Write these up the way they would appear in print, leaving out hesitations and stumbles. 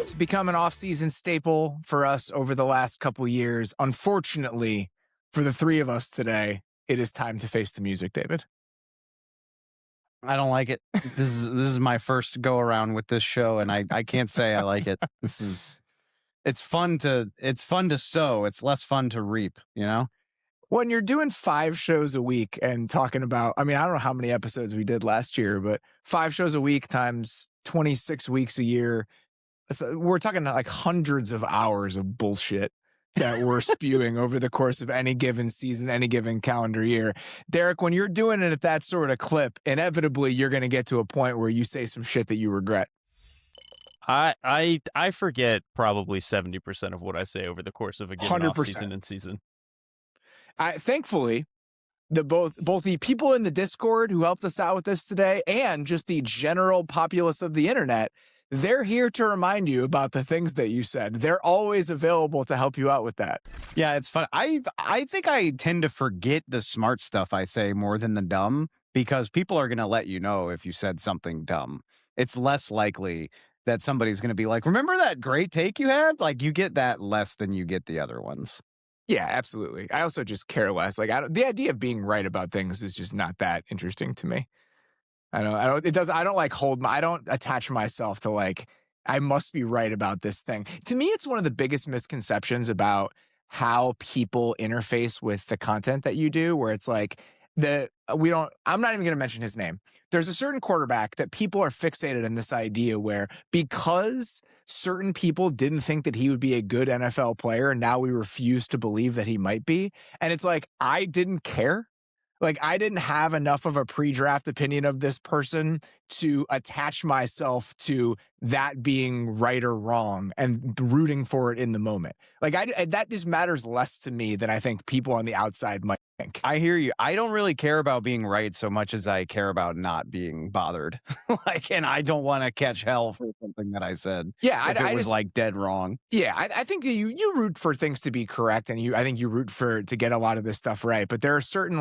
It's become an off-season staple for us over the last couple years. Unfortunately, for the three of us today, it is time to face the music, David. I don't like it. This is my first go around with this show, and I can't say I like it. It's fun to sow. It's less fun to reap, you know? When you're doing 5 shows a week and talking about, I mean, I don't know how many episodes we did last year, but 5 shows a week times 26 weeks a year, we're talking like hundreds of hours of bullshit that we're spewing over the course of any given season, any given calendar year. Derrik, when you're doing it at that sort of clip, inevitably you're going to get to a point where you say some shit that you regret. I forget probably 70% of what I say over the course of a given 100%. off-season and season. Thankfully, both the people in the Discord who helped us out with this today and just the general populace of the internet, they're here to remind you about the things that you said. They're always available to help you out with that. Yeah, it's fun. I think I tend to forget the smart stuff I say more than the dumb, because people are going to let you know if you said something dumb. It's less likely that somebody's going to be like, remember that great take you had? Like, you get that less than you get the other ones. Yeah, absolutely. I also just care less. Like, the idea of being right about things is just not that interesting to me. I don't attach myself to like, I must be right about this thing. To me, it's one of the biggest misconceptions about how people interface with the content that you do, where it's like, I'm not even going to mention his name. There's a certain quarterback that people are fixated in this idea where, because certain people didn't think that he would be a good NFL player, and now we refuse to believe that he might be. And it's like, I didn't care. Like, I didn't have enough of a pre-draft opinion of this person to attach myself to that being right or wrong and rooting for it in the moment. Like, that just matters less to me than I think people on the outside might think. I hear you. I don't really care about being right so much as I care about not being bothered. And I don't want to catch hell for something that I said. Yeah, I was like dead wrong. Yeah, I think you root for things to be correct, and I think you root to get a lot of this stuff right. But there are certain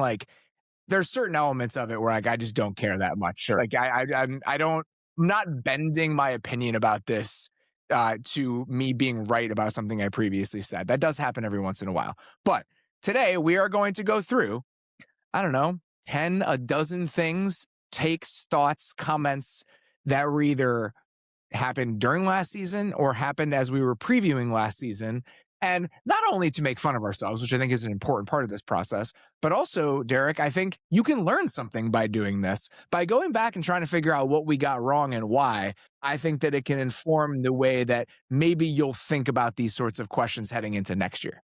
elements of it where like I just don't care that much. Like I'm not bending my opinion about this to me being right about something I previously said. That does happen every once in a while. But today we are going to go through, I don't know, 10, a dozen things, takes, thoughts, comments that were either happened during last season or happened as we were previewing last season. And not only to make fun of ourselves, which I think is an important part of this process, but also, Derrik, I think you can learn something by doing this. By going back and trying to figure out what we got wrong and why, I think that it can inform the way that maybe you'll think about these sorts of questions heading into next year.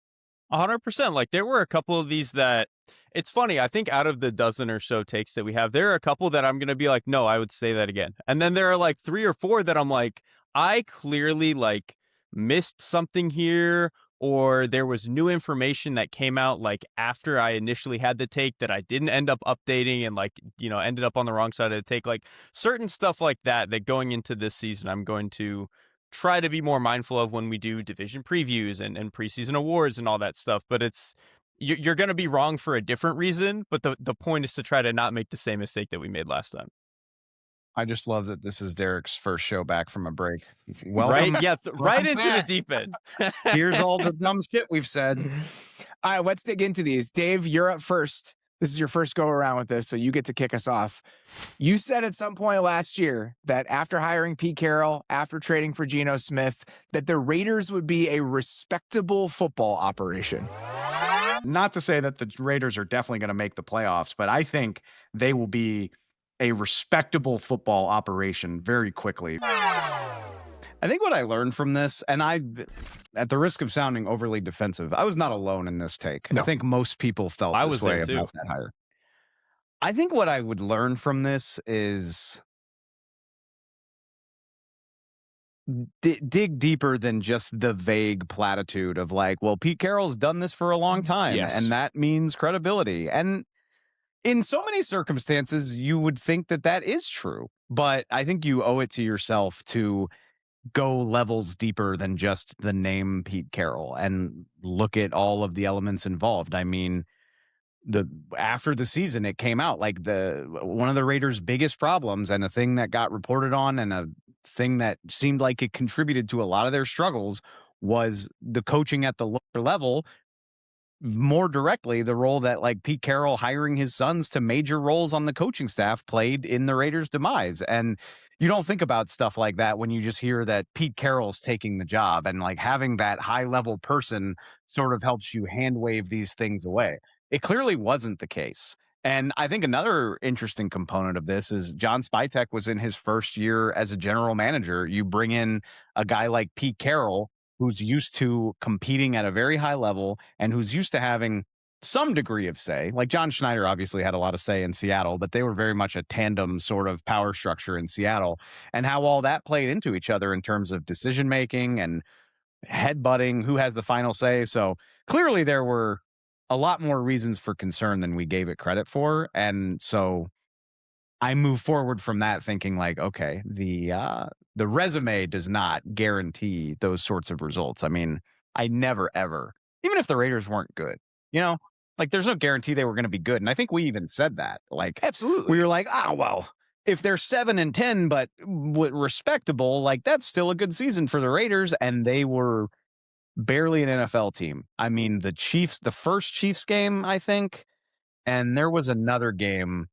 100%. Like, there were a couple of these that, it's funny, I think out of the dozen or so takes that we have, there are a couple that I'm going to be like, no, I would say that again. And then there are like 3 or 4 that I'm like, I clearly like missed something here, or there was new information that came out like after I initially had the take that I didn't end up updating and like, ended up on the wrong side of the take. Like certain stuff like that going into this season, I'm going to try to be more mindful of when we do division previews and preseason awards and all that stuff. But you're going to be wrong for a different reason. But the point is to try to not make the same mistake that we made last time. I just love that this is Derrik's first show back from a break. Welcome. Right? Yeah, right into the deep end. Here's all the dumb shit we've said. All right, let's dig into these. Dave, you're up first. This is your first go around with this, so you get to kick us off. You said at some point last year that after hiring Pete Carroll, after trading for Geno Smith, that the Raiders would be a respectable football operation. Not to say that the Raiders are definitely going to make the playoffs, but I think they will be a respectable football operation very quickly. I think what I learned from this, and at the risk of sounding overly defensive, I was not alone in this take. No. I think most people felt this way about that hire. I think what I would learn from this is dig deeper than just the vague platitude of like, well, Pete Carroll's done this for a long time, and that means credibility. And in so many circumstances, you would think that is true. But I think you owe it to yourself to go levels deeper than just the name Pete Carroll and look at all of the elements involved. I mean, after the season, it came out like one of the Raiders' biggest problems, and a thing that got reported on, and thing that seemed like it contributed to a lot of their struggles was the coaching at the lower level. More directly, the role that like Pete Carroll hiring his sons to major roles on the coaching staff played in the Raiders' demise. And you don't think about stuff like that when you just hear that Pete Carroll's taking the job, and like having that high level person sort of helps you hand wave these things away. It clearly wasn't the case. And I think another interesting component of this is John Spytek was in his first year as a general manager. You bring in a guy like Pete Carroll, who's used to competing at a very high level and who's used to having some degree of say. Like John Schneider obviously had a lot of say in Seattle, but they were very much a tandem sort of power structure in Seattle, and how all that played into each other in terms of decision-making and headbutting, who has the final say. So clearly there were a lot more reasons for concern than we gave it credit for. And so I move forward from that thinking like, okay, the resume does not guarantee those sorts of results. I mean, I never, ever, even if the Raiders weren't good, like there's no guarantee they were going to be good. And I think we even said that, like, absolutely, we were like, well, if they're 7-10, but respectable, like that's still a good season for the Raiders. And they were barely an NFL team. I mean, the first Chiefs game, I think, and there was another game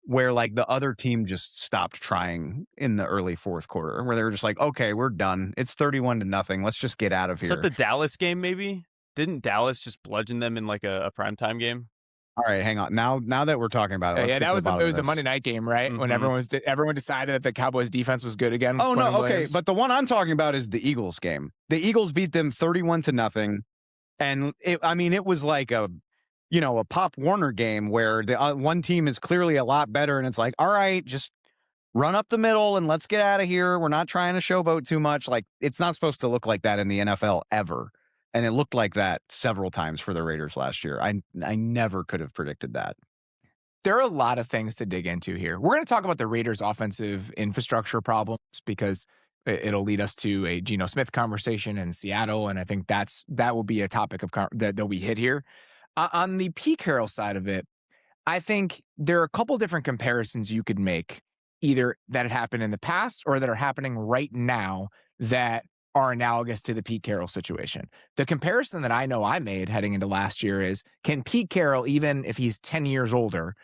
where like the other team just stopped trying in the early fourth quarter, where they were just like, okay, we're done. It's 31-0. Let's just get out of here. Is that the Dallas game, maybe? Didn't Dallas just bludgeon them in like a primetime game? All right, hang on. Now that we're talking about it, yeah, that was the Monday night game, right? Mm-hmm. When everyone decided that the Cowboys defense was good again. Oh no, okay, Williams. But the one I'm talking about is the Eagles game. The Eagles beat them 31-0, and it was like a Pop Warner game where the one team is clearly a lot better, and it's like, all right, just run up the middle and let's get out of here. We're not trying to showboat too much. Like, it's not supposed to look like that in the NFL ever. And it looked like that several times for the Raiders last year. I never could have predicted that. There are a lot of things to dig into here. We're going to talk about the Raiders' offensive infrastructure problems because it'll lead us to a Geno Smith conversation in Seattle, and I think that will be a topic that we hit here. On the Pete Carroll side of it, I think there are a couple different comparisons you could make, either that had happened in the past or that are happening right now that are analogous to the Pete Carroll situation. The comparison that I know I made heading into last year is, can Pete Carroll, even if he's 10 years older,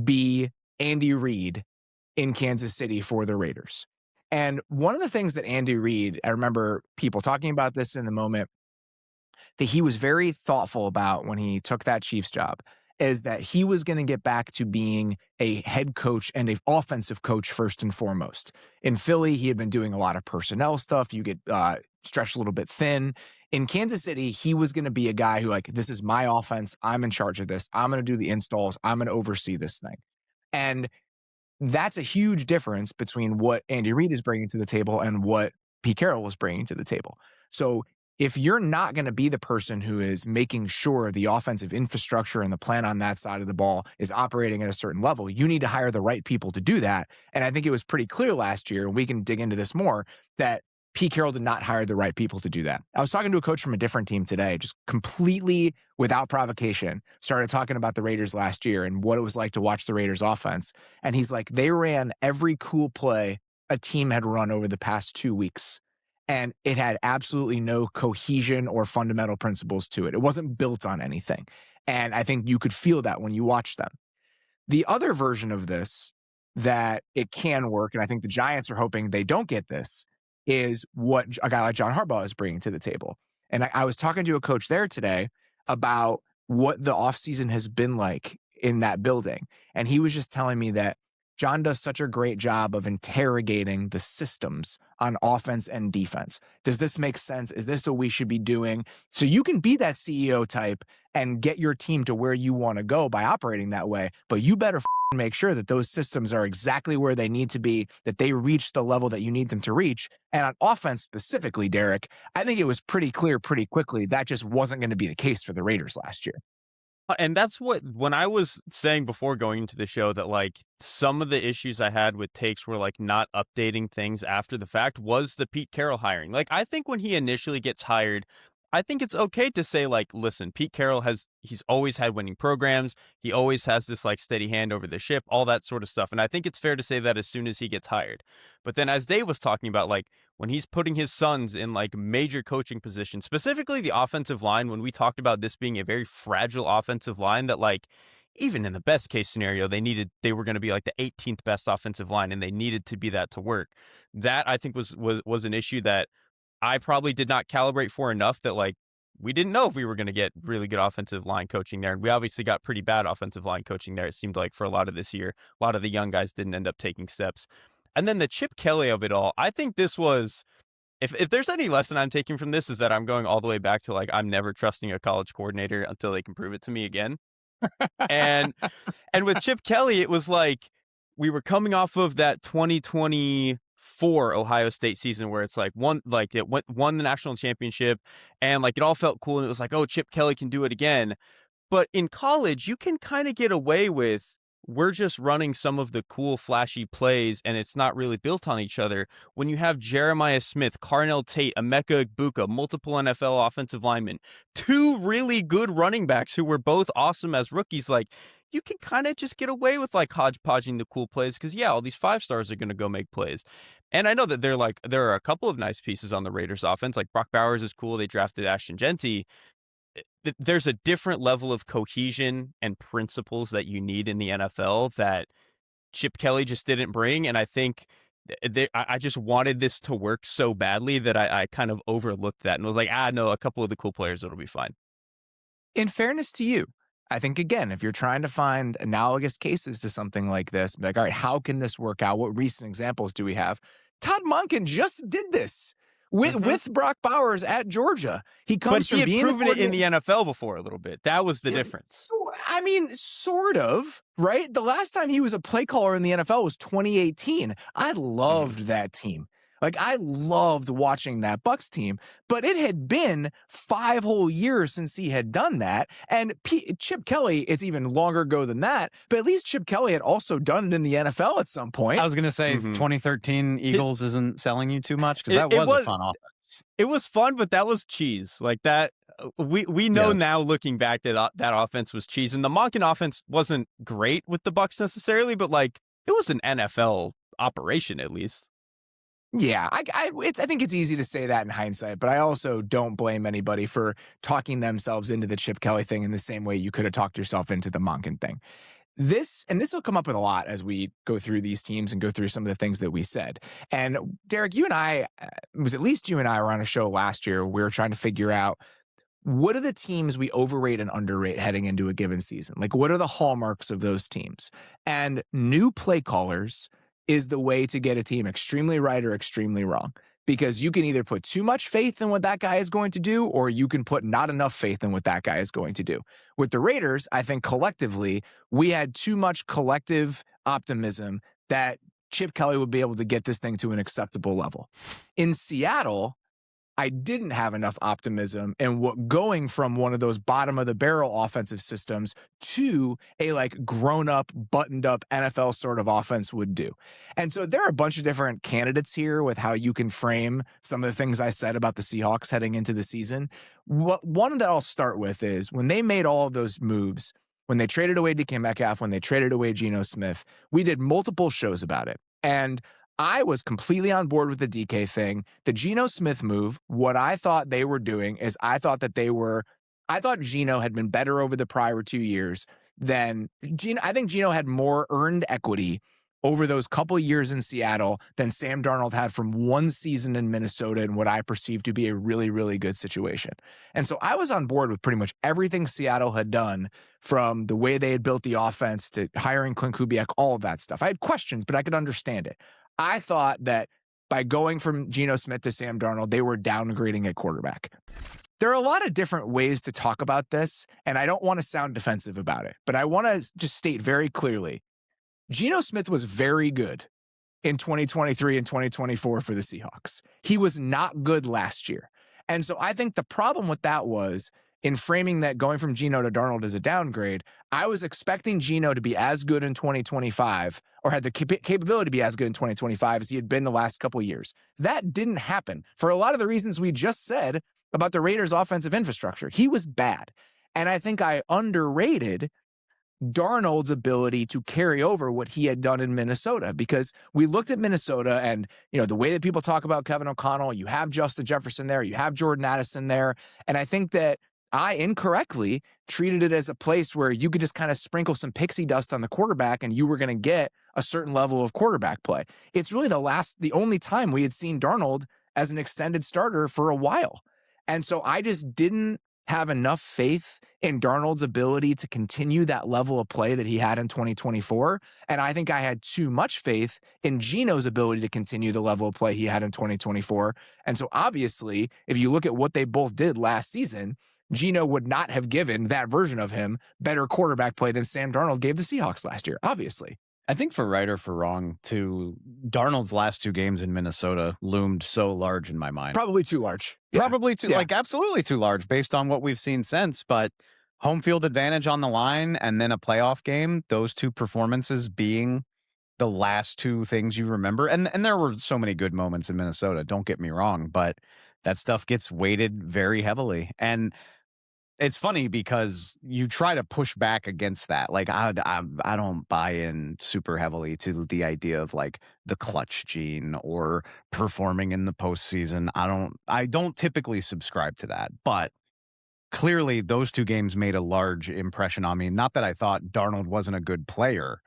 be Andy Reid in Kansas City for the Raiders? And one of the things that Andy Reid, I remember people talking about this in the moment, that he was very thoughtful about when he took that Chiefs job, is that he was going to get back to being a head coach and an offensive coach first and foremost. In Philly, he had been doing a lot of personnel stuff. You get stretched a little bit thin. In Kansas City, he was going to be a guy who, like, this is my offense. I'm in charge of this. I'm going to do the installs. I'm going to oversee this thing. And that's a huge difference between what Andy Reid is bringing to the table and what Pete Carroll was bringing to the table. So if you're not going to be the person who is making sure the offensive infrastructure and the plan on that side of the ball is operating at a certain level, you need to hire the right people to do that. And I think it was pretty clear last year, and we can dig into this more, that Pete Carroll did not hire the right people to do that. I was talking to a coach from a different team today, just completely without provocation, started talking about the Raiders last year and what it was like to watch the Raiders offense. And he's like, they ran every cool play a team had run over the past 2 weeks. And it had absolutely no cohesion or fundamental principles to it. It wasn't built on anything. And I think you could feel that when you watch them. The other version of this that it can work, and I think the Giants are hoping they don't get this, is what a guy like John Harbaugh is bringing to the table. And I was talking to a coach there today about what the offseason has been like in that building. And he was just telling me that John does such a great job of interrogating the systems on offense and defense. Does this make sense? Is this what we should be doing? So you can be that CEO type and get your team to where you want to go by operating that way, but you better make sure that those systems are exactly where they need to be, that they reach the level that you need them to reach. And on offense specifically, Derrik, I think it was pretty clear pretty quickly that just wasn't going to be the case for the Raiders last year. And that's when I was saying before going into the show that like some of the issues I had with takes were like not updating things after the fact was the Pete Carroll hiring. Like, I think when he initially gets hired, I think it's okay to say, like, listen, Pete Carroll he's always had winning programs. He always has this like steady hand over the ship, all that sort of stuff. And I think it's fair to say that as soon as he gets hired. But then as Dave was talking about, like when he's putting his sons in like major coaching positions, specifically the offensive line, when we talked about this being a very fragile offensive line that like, even in the best case scenario, they were going to be like the 18th best offensive line and they needed to be that to work. That I think was an issue that I probably did not calibrate for enough, that like we didn't know if we were going to get really good offensive line coaching there. And we obviously got pretty bad offensive line coaching there. It seemed like for a lot of this year, a lot of the young guys didn't end up taking steps. And then the Chip Kelly of it all, I think this was, if there's any lesson I'm taking from this, is that I'm going all the way back to like, I'm never trusting a college coordinator until they can prove it to me again. and with Chip Kelly, it was like we were coming off of that 2024 Ohio State season where it's like won the national championship and like it all felt cool and it was like, oh, Chip Kelly can do it again. But in college, you can kind of get away with, we're just running some of the cool, flashy plays, and it's not really built on each other. When you have Jeremiah Smith, Carnell Tate, Emeka Egbuka, multiple NFL offensive linemen, two really good running backs who were both awesome as rookies, like, you can kind of just get away with, like, hodgepodging the cool plays because, yeah, all these 5-stars are going to go make plays. And I know that there are a couple of nice pieces on the Raiders offense. Like, Brock Bowers is cool. They drafted Ashton Genty. There's a different level of cohesion and principles that you need in the NFL that Chip Kelly just didn't bring. And I think I just wanted this to work so badly that I kind of overlooked that and was like, no, a couple of the cool players, it'll be fine. In fairness to you, I think, again, if you're trying to find analogous cases to something like this, like, all right, how can this work out? What recent examples do we have? Todd Monken just did this. With Brock Bowers at Georgia. He comes from being proven it in the NFL before a little bit. That was the difference. So, I mean, sort of, right? The last time he was a play caller in the NFL was 2018. I loved that team. Like, I loved watching that Bucs team, but it had been 5 whole years since he had done that. And Chip Kelly, it's even longer ago than that, but at least Chip Kelly had also done it in the NFL at some point. I was going to say 2013 Eagles isn't selling you too much because that was a fun offense. It was fun, but that was cheese. Like that, we know now looking back that that offense was cheese. And the Monken offense wasn't great with the Bucs necessarily, but like it was an NFL operation at least. Yeah, I think it's easy to say that in hindsight, but I also don't blame anybody for talking themselves into the Chip Kelly thing in the same way you could have talked yourself into the Monken thing. This will come up with a lot as we go through these teams and go through some of the things that we said. And Derrik, you and I, it was at least you and I were on a show last year. We were trying to figure out what are the teams we overrate and underrate heading into a given season? Like, what are the hallmarks of those teams? And new play callers is the way to get a team extremely right or extremely wrong. Because you can either put too much faith in what that guy is going to do, or you can put not enough faith in what that guy is going to do. With the Raiders, I think collectively, we had too much collective optimism that Chip Kelly would be able to get this thing to an acceptable level. In Seattle, I didn't have enough optimism in what going from one of those bottom of the barrel offensive systems to a like grown up, buttoned up NFL sort of offense would do. And so there are a bunch of different candidates here with how you can frame some of the things I said about the Seahawks heading into the season. One that I'll start with is when they made all of those moves, when they traded away DK Metcalf, when they traded away Geno Smith, we did multiple shows about it. And I was completely on board with the DK thing. The Geno Smith move, what I thought they were doing is I thought Geno had been better over the prior 2 years than Geno. I think Geno had more earned equity over those couple years in Seattle than Sam Darnold had from one season in Minnesota in what I perceived to be a really, really good situation. And so I was on board with pretty much everything Seattle had done, from the way they had built the offense to hiring Klint Kubiak, all of that stuff. I had questions, but I could understand it. I thought that by going from Geno Smith to Sam Darnold, they were downgrading at quarterback. There are a lot of different ways to talk about this, and I don't want to sound defensive about it, but I want to just state very clearly, Geno Smith was very good in 2023 and 2024 for the Seahawks. He was not good last year. And so I think the problem with that was, in framing that going from Geno to Darnold as a downgrade, I was expecting Geno to be as good in 2025, or had the capability to be as good in 2025 as he had been the last couple of years. That didn't happen for a lot of the reasons we just said. about the Raiders' offensive infrastructure. He was bad. And I think I underrated Darnold's ability to carry over what he had done in Minnesota, because we looked at Minnesota and, the way that people talk about Kevin O'Connell, you have Justin Jefferson there, you have Jordan Addison there. And I think that I incorrectly treated it as a place where you could just kind of sprinkle some pixie dust on the quarterback and you were going to get a certain level of quarterback play. It's really the only time we had seen Darnold as an extended starter for a while. And so I just didn't have enough faith in Darnold's ability to continue that level of play that he had in 2024. And I think I had too much faith in Geno's ability to continue the level of play he had in 2024. And so obviously, if you look at what they both did last season, Geno would not have given that version of him better quarterback play than Sam Darnold gave the Seahawks last year, obviously. I think for right or for wrong, too, Darnold's last 2 games in Minnesota loomed so large in my mind. Probably too large. Probably too, absolutely too large based on what we've seen since. But home field advantage on the line and then a playoff game, those 2 performances being the last 2 things you remember. And there were so many good moments in Minnesota, don't get me wrong, but that stuff gets weighted very heavily. And it's funny because you try to push back against that. Like, I don't buy in super heavily to the idea of like the clutch gene or performing in the postseason. I don't typically subscribe to that, but clearly those 2 games made a large impression on me. Not that I thought Darnold wasn't a good player,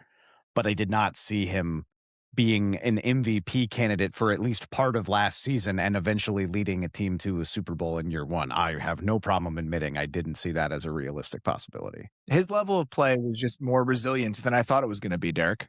but I did not see him being an MVP candidate for at least part of last season and eventually leading a team to a Super Bowl in year 1. I have no problem admitting I didn't see that as a realistic possibility. His level of play was just more resilient than I thought it was going to be, Derrik.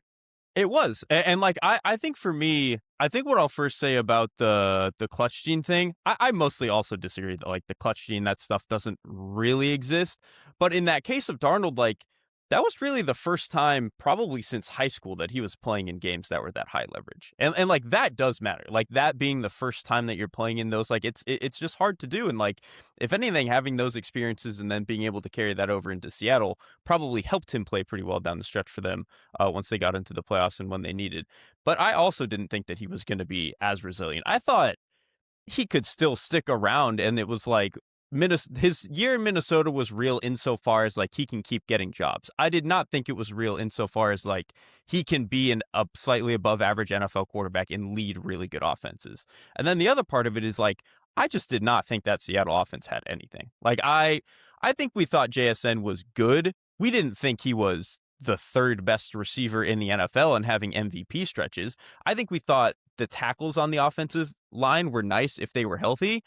It was. And like, I think for me, I think what I'll first say about the clutch gene thing, I mostly also disagree that like the clutch gene, that stuff doesn't really exist. But in that case of Darnold, like, that was really the first time probably since high school that he was playing in games that were that high leverage. And like that does matter. Like that being the first time that you're playing in those, like it's just hard to do. And like, if anything, having those experiences and then being able to carry that over into Seattle probably helped him play pretty well down the stretch for them once they got into the playoffs and when they needed. But I also didn't think that he was going to be as resilient. I thought he could still stick around, and it was like, his year in Minnesota was real insofar as like he can keep getting jobs. I did not think it was real insofar as like he can be a slightly above average NFL quarterback and lead really good offenses. And then the other part of it is like, I just did not think that Seattle offense had anything. Like I think we thought JSN was good. We didn't think he was the 3rd best receiver in the NFL and having MVP stretches. I think we thought the tackles on the offensive line were nice if they were healthy.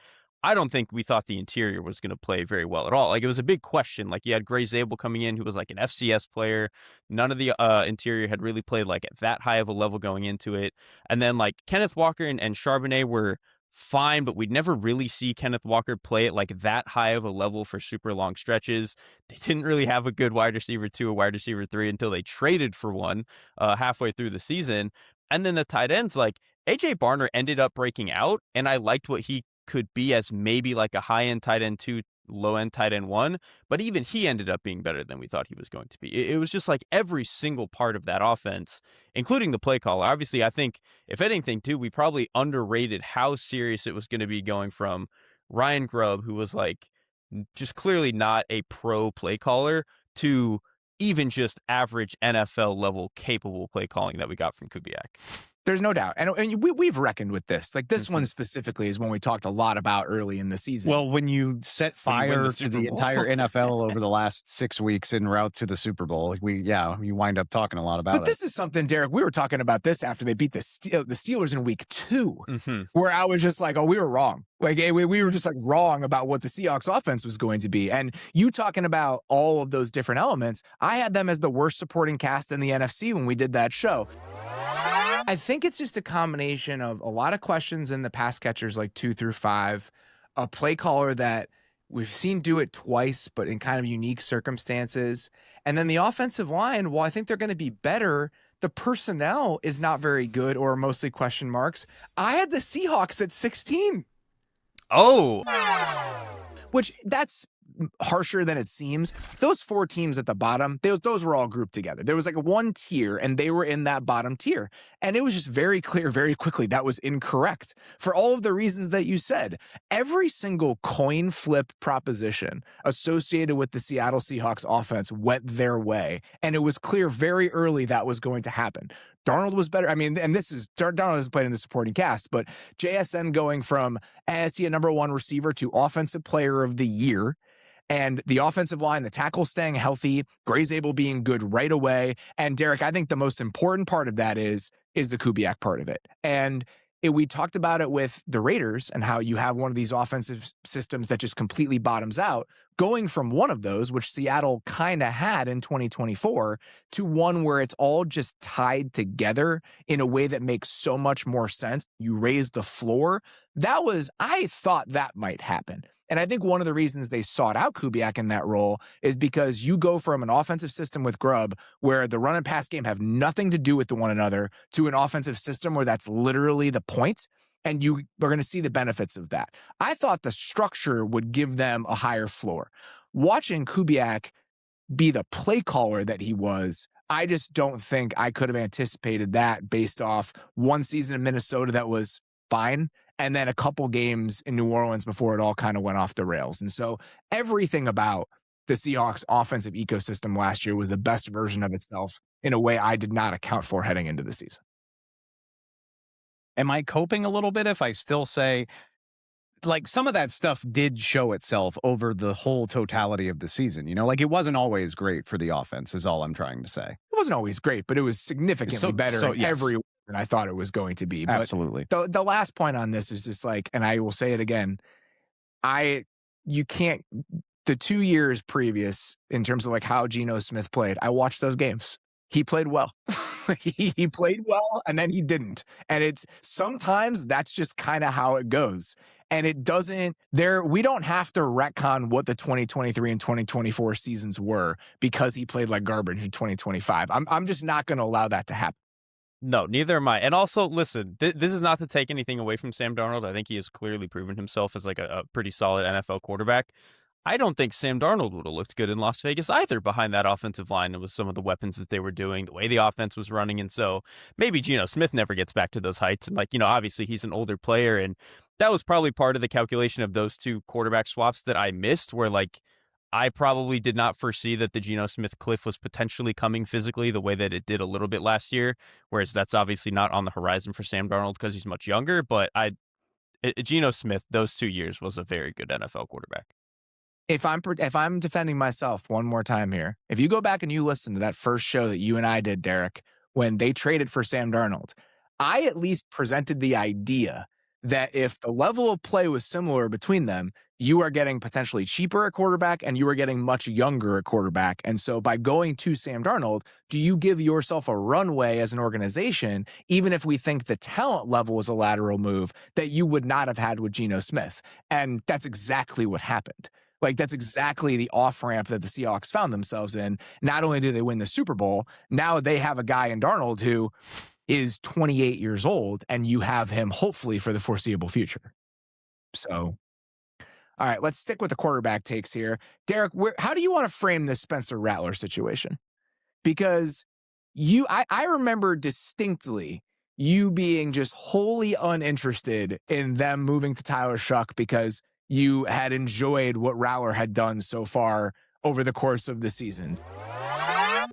I don't think we thought the interior was going to play very well at all. Like, it was a big question. Like, you had Gray Zabel coming in, who was like an FCS player. None of the interior had really played like at that high of a level going into it. And then like Kenneth Walker and Charbonnet were fine, but we'd never really see Kenneth Walker play at like that high of a level for super long stretches. They didn't really have a good wide receiver 2 or wide receiver 3 until they traded for one halfway through the season. And then the tight ends, like AJ Barner ended up breaking out, and I liked what he could be as maybe like a high-end tight end 2, low-end tight end 1, but even he ended up being better than we thought he was going to be. It was just like every single part of that offense, including the play caller. Obviously, I think, if anything, too, we probably underrated how serious it was going to be going from Ryan Grubb, who was like just clearly not a pro play caller, to even just average NFL level capable play calling that we got from Kubiak. There's no doubt. And we've reckoned with this. Like, this one specifically is one we talked a lot about early in the season. Well, when you set fire to the entire NFL over the last 6 weeks en route to the Super Bowl, you wind up talking a lot about it. But this is something, Derrik, we were talking about this after they beat the Steelers in week 2, where I was just like, oh, we were wrong. Like, we were just like wrong about what the Seahawks offense was going to be. And you talking about all of those different elements, I had them as the worst supporting cast in the NFC when we did that show. I think it's just a combination of a lot of questions in the pass catchers like 2 through 5, a play caller that we've seen do it twice, but in kind of unique circumstances. And then the offensive line, while I think they're going to be better, the personnel is not very good or mostly question marks. I had the Seahawks at 16. Oh. Which that's harsher than it seems. Those 4 teams at the bottom, those were all grouped together. There was like one tier, and they were in that bottom tier. And it was just very clear very quickly that was incorrect for all of the reasons that you said. Every single coin flip proposition associated with the Seattle Seahawks offense went their way. And it was clear very early that was going to happen. Darnold was better. I mean, and Darnold hasn't played in the supporting cast, but JSN going from as he a number 1 receiver to offensive player of the year, and the offensive line, the tackle staying healthy, Gray's being good right away. And Derek, I think the most important part of that is the Kubiak part of it. And we talked about it with the Raiders and how you have one of these offensive systems that just completely bottoms out, going from one of those, which Seattle kind of had in 2024, to one where it's all just tied together in a way that makes so much more sense. You raise the floor. I thought that might happen. And I think one of the reasons they sought out Kubiak in that role is because you go from an offensive system with Grubb where the run and pass game have nothing to do with one another to an offensive system where that's literally the point, and you are going to see the benefits of that. I thought the structure would give them a higher floor. Watching Kubiak be the play caller that he was, I just don't think I could have anticipated that based off one season in Minnesota that was fine, and then a couple games in New Orleans before it all kind of went off the rails. And so everything about the Seahawks offensive ecosystem last year was the best version of itself in a way I did not account for heading into the season. Am I coping a little bit if I still say, like, some of that stuff did show itself over the whole totality of the season? You know, like, it wasn't always great for the offense is all I'm trying to say. It wasn't always great, but it was significantly better in every way than I thought it was going to be. But absolutely. The last point on this is just like, and I will say it again, you can't, the 2 years previous in terms of like how Geno Smith played, I watched those games. He played well. He played well, and then he didn't. And sometimes that's just kind of how it goes. And we don't have to retcon what the 2023 and 2024 seasons were because he played like garbage in 2025. I'm just not going to allow that to happen. No, neither am I. And also, listen, this is not to take anything away from Sam Darnold. I think he has clearly proven himself as like a pretty solid NFL quarterback. I don't think Sam Darnold would have looked good in Las Vegas either behind that offensive line and with some of the weapons that they were doing, the way the offense was running. And so maybe Geno Smith never gets back to those heights. And obviously he's an older player. And that was probably part of the calculation of those 2 quarterback swaps that I missed, where I probably did not foresee that the Geno Smith cliff was potentially coming physically the way that it did a little bit last year, whereas that's obviously not on the horizon for Sam Darnold because he's much younger. But Geno Smith, those 2 years, was a very good NFL quarterback. If I'm defending myself one more time here, if you go back and you listen to that first show that you and I did, Derek, when they traded for Sam Darnold, I at least presented the idea that if the level of play was similar between them, you are getting potentially cheaper at quarterback and you are getting much younger at quarterback. And so by going to Sam Darnold, do you give yourself a runway as an organization, even if we think the talent level is a lateral move that you would not have had with Geno Smith? And that's exactly what happened. Like, that's exactly the off-ramp that the Seahawks found themselves in. Not only do they win the Super Bowl, now they have a guy in Darnold who is 28 years old, and you have him hopefully for the foreseeable future. So, all right, let's stick with the quarterback takes here. Derek, how do you want to frame this Spencer Rattler situation? Because I remember distinctly you being just wholly uninterested in them moving to Tyler Shough because you had enjoyed what Rattler had done so far over the course of the season.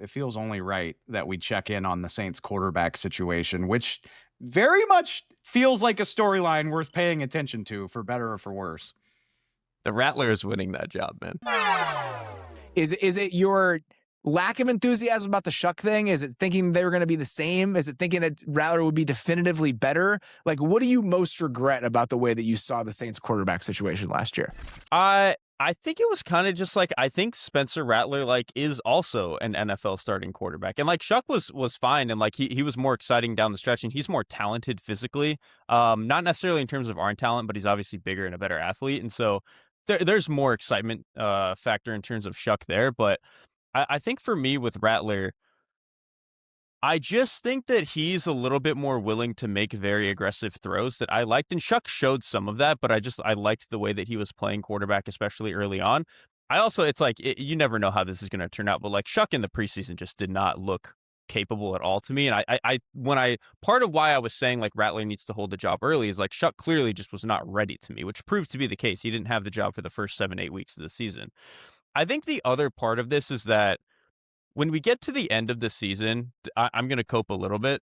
It feels only right that we check in on the Saints quarterback situation, which very much feels like a storyline worth paying attention to, for better or for worse. The Rattler is winning that job, man. Is it your lack of enthusiasm about the Shough thing? Is it thinking they were going to be the same? Is it thinking that Rattler would be definitively better? Like, what do you most regret about the way that you saw the Saints quarterback situation last year? I think it was kind of just like, I think Spencer Rattler is also an NFL starting quarterback, and Shough was fine, and he was more exciting down the stretch, and he's more talented physically, not necessarily in terms of arm talent, but he's obviously bigger and a better athlete, and so there's more excitement factor in terms of Shough there. But I think for me with Rattler, I just think that he's a little bit more willing to make very aggressive throws that I liked. And Shough showed some of that, but I liked the way that he was playing quarterback, especially early on. I also, it's like, you never know how this is going to turn out, but like Shough in the preseason just did not look capable at all to me. And part of why I was saying like Rattler needs to hold the job early is like Shough clearly just was not ready to me, which proved to be the case. He didn't have the job for the first 7-8 weeks of the season. I think the other part of this is that when we get to the end of the season, I'm going to cope a little bit.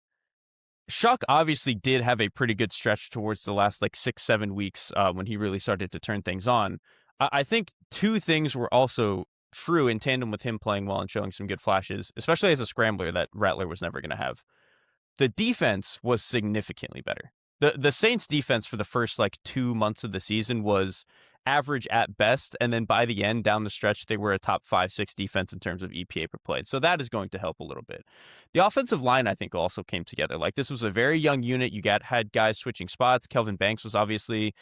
Shough obviously did have a pretty good stretch towards the last like 6-7 weeks when he really started to turn things on. I think two things were also true in tandem with him playing well and showing some good flashes, especially as a scrambler that Rattler was never going to have. The defense was significantly better. The Saints defense for the first like 2 months of the season was average at best, and then by the end, down the stretch, they were a top 5-6 defense in terms of EPA per play. So that is going to help a little bit. The offensive line, I think, also came together. Like, this was a very young unit. You had guys switching spots. Kelvin Banks was obviously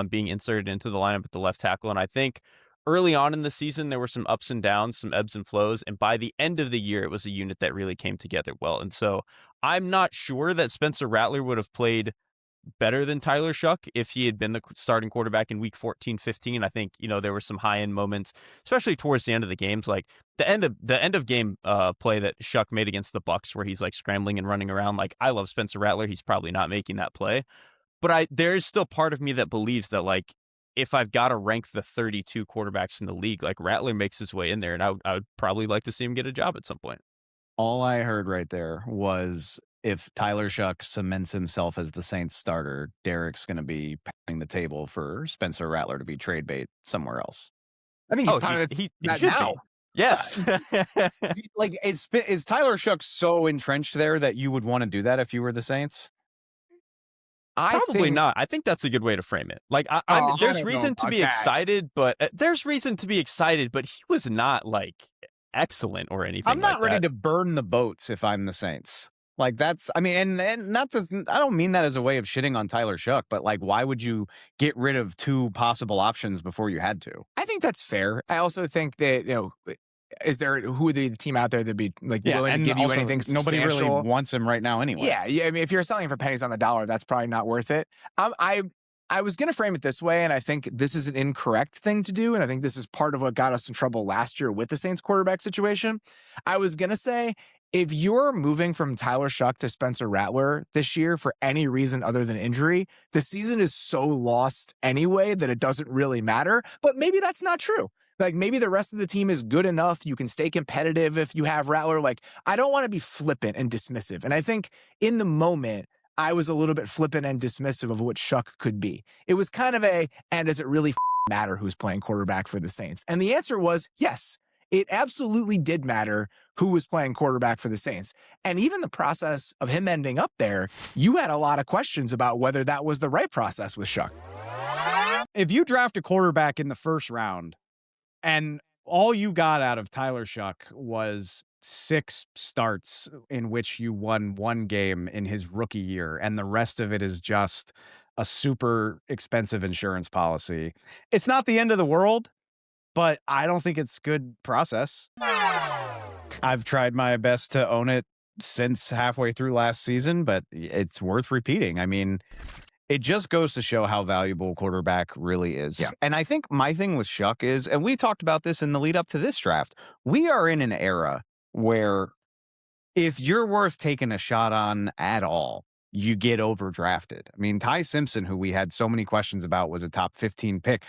being inserted into the lineup at the left tackle, and I think early on in the season, there were some ups and downs, some ebbs and flows, and by the end of the year, it was a unit that really came together well. And so I'm not sure that Spencer Rattler would have played better than Tyler Shough if he had been the starting quarterback in week 14, 15. I think, there were some high-end moments, especially towards the end of the games, like the end of game play that Shough made against the Bucs where he's like scrambling and running around. Like, I love Spencer Rattler. He's probably not making that play. But there is still part of me that believes that, like, if I've got to rank the 32 quarterbacks in the league, like, Rattler makes his way in there, and I would probably like to see him get a job at some point. All I heard right there was if Tyler Shough cements himself as the Saints starter, Derrick's going to be pounding the table for Spencer Rattler to be trade bait somewhere else. I think he's pounding that now. Yes. Like, is Tyler Shough so entrenched there that you would want to do that if you were the Saints? Probably not. I think that's a good way to frame it. Like, there's reason to be excited, but he was not like excellent or anything. I'm not like ready that. to burn the boats if I'm the Saints. Like, that's, I mean, and not to, I don't mean that as a way of shitting on Tyler Shough, but like, why would you get rid of two possible options before you had to? I think that's fair. I also think that, who would be the team out there that'd be like willing to give you anything substantial? Nobody really wants him right now anyway. Yeah. I mean, if you're selling for pennies on the dollar, that's probably not worth it. I was going to frame it this way, and I think this is an incorrect thing to do, and I think this is part of what got us in trouble last year with the Saints quarterback situation. I was going to say, if you're moving from Tyler Shough to Spencer Rattler this year for any reason other than injury, the season is so lost anyway that it doesn't really matter. But maybe that's not true. Like, maybe the rest of the team is good enough. You can stay competitive if you have Rattler. Like, I don't want to be flippant and dismissive. And I think in the moment, I was a little bit flippant and dismissive of what Shough could be. It was kind of and does it really matter who's playing quarterback for the Saints? And the answer was yes. It absolutely did matter who was playing quarterback for the Saints. And even the process of him ending up there, you had a lot of questions about whether that was the right process with Shough. If you draft a quarterback in the first round and all you got out of Tyler Shough was 6 starts in which you won 1 game in his rookie year, and the rest of it is just a super expensive insurance policy, it's not the end of the world. But I don't think it's good process. I've tried my best to own it since halfway through last season, but it's worth repeating. I mean, it just goes to show how valuable quarterback really is. Yeah. And I think my thing with Shough is, and we talked about this in the lead up to this draft, we are in an era where if you're worth taking a shot on at all, you get overdrafted. I mean, Ty Simpson, who we had so many questions about, was a top 15 pick.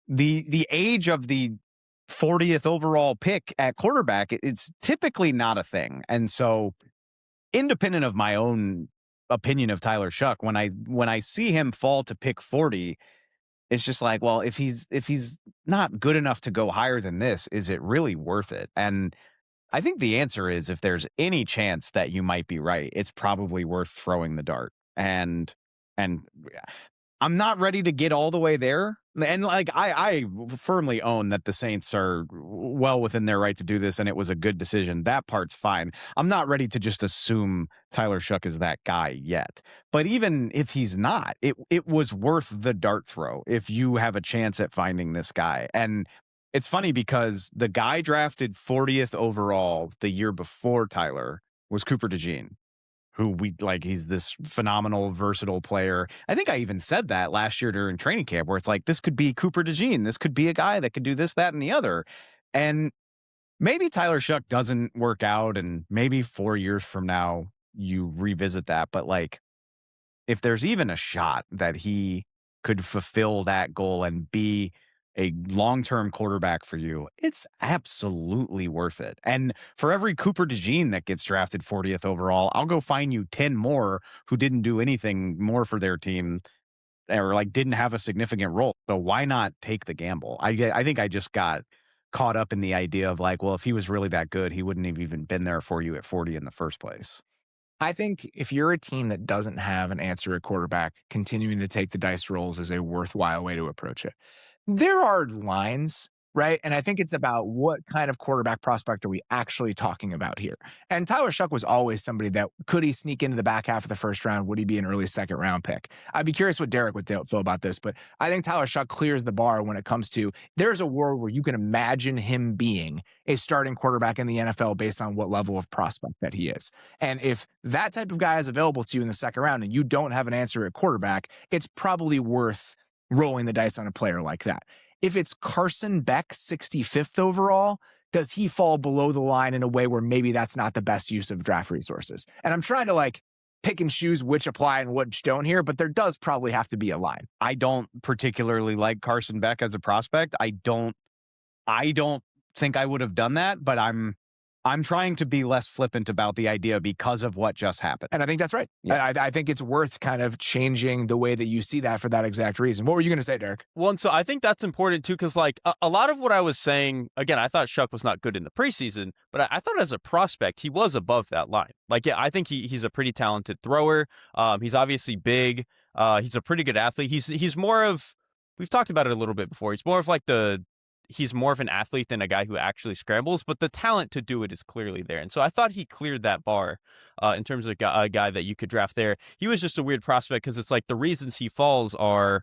The age of the 40th overall pick at quarterback, it's typically not a thing. And so, independent of my own opinion of Tyler Shough, when I see him fall to pick 40, it's just like, well, if he's not good enough to go higher than this, is it really worth it? And I think the answer is, if there's any chance that you might be right, it's probably worth throwing the dart. And I'm not ready to get all the way there. And like, I firmly own that the Saints are well within their right to do this, and it was a good decision. That part's fine. I'm not ready to just assume Tyler Shough is that guy yet. But even if he's not, it was worth the dart throw if you have a chance at finding this guy. And it's funny because the guy drafted 40th overall the year before Tyler was Cooper DeJean, who he's this phenomenal, versatile player. I think I even said that last year during training camp, where it's like, this could be Cooper DeJean. This could be a guy that could do this, that, and the other. And maybe Tyler Shough doesn't work out, and maybe 4 years from now you revisit that. But like, if there's even a shot that he could fulfill that goal and be a long-term quarterback for you, it's absolutely worth it. And for every Cooper DeJean that gets drafted 40th overall, I'll go find you 10 more who didn't do anything more for their team or like didn't have a significant role. So why not take the gamble? I think I just got caught up in the idea of like, well, if he was really that good, he wouldn't have even been there for you at 40 in the first place. I think if you're a team that doesn't have an answer at quarterback, continuing to take the dice rolls is a worthwhile way to approach it. There are lines, right? And I think it's about what kind of quarterback prospect are we actually talking about here? And Tyler Shough was always somebody that, could he sneak into the back half of the first round? Would he be an early second round pick? I'd be curious what Derrik would feel about this, but I think Tyler Shough clears the bar when it comes to, there's a world where you can imagine him being a starting quarterback in the NFL based on what level of prospect that he is. And if that type of guy is available to you in the second round and you don't have an answer at quarterback, it's probably worth rolling the dice on a player like that. If it's Carson Beck, 65th overall, does he fall below the line in a way where maybe that's not the best use of draft resources? And I'm trying to like pick and choose which apply and which don't here, but there does probably have to be a line. I don't particularly like Carson Beck as a prospect. I don't think I would have done that, but I'm trying to be less flippant about the idea because of what just happened. And I think that's right. Yeah. I think it's worth kind of changing the way that you see that for that exact reason. What were you going to say, Derrik? Well, and so I think that's important too, because like a lot of what I was saying, again, I thought Shough was not good in the preseason, but I thought as a prospect, he was above that line. Like, yeah, I think he's a pretty talented thrower. He's obviously big. He's a pretty good athlete. He's more of, we've talked about it a little bit before. He's more of like he's more of an athlete than a guy who actually scrambles, but the talent to do it is clearly there. And so I thought he cleared that bar in terms of a guy that you could draft there. He was just a weird prospect because it's like the reasons he falls are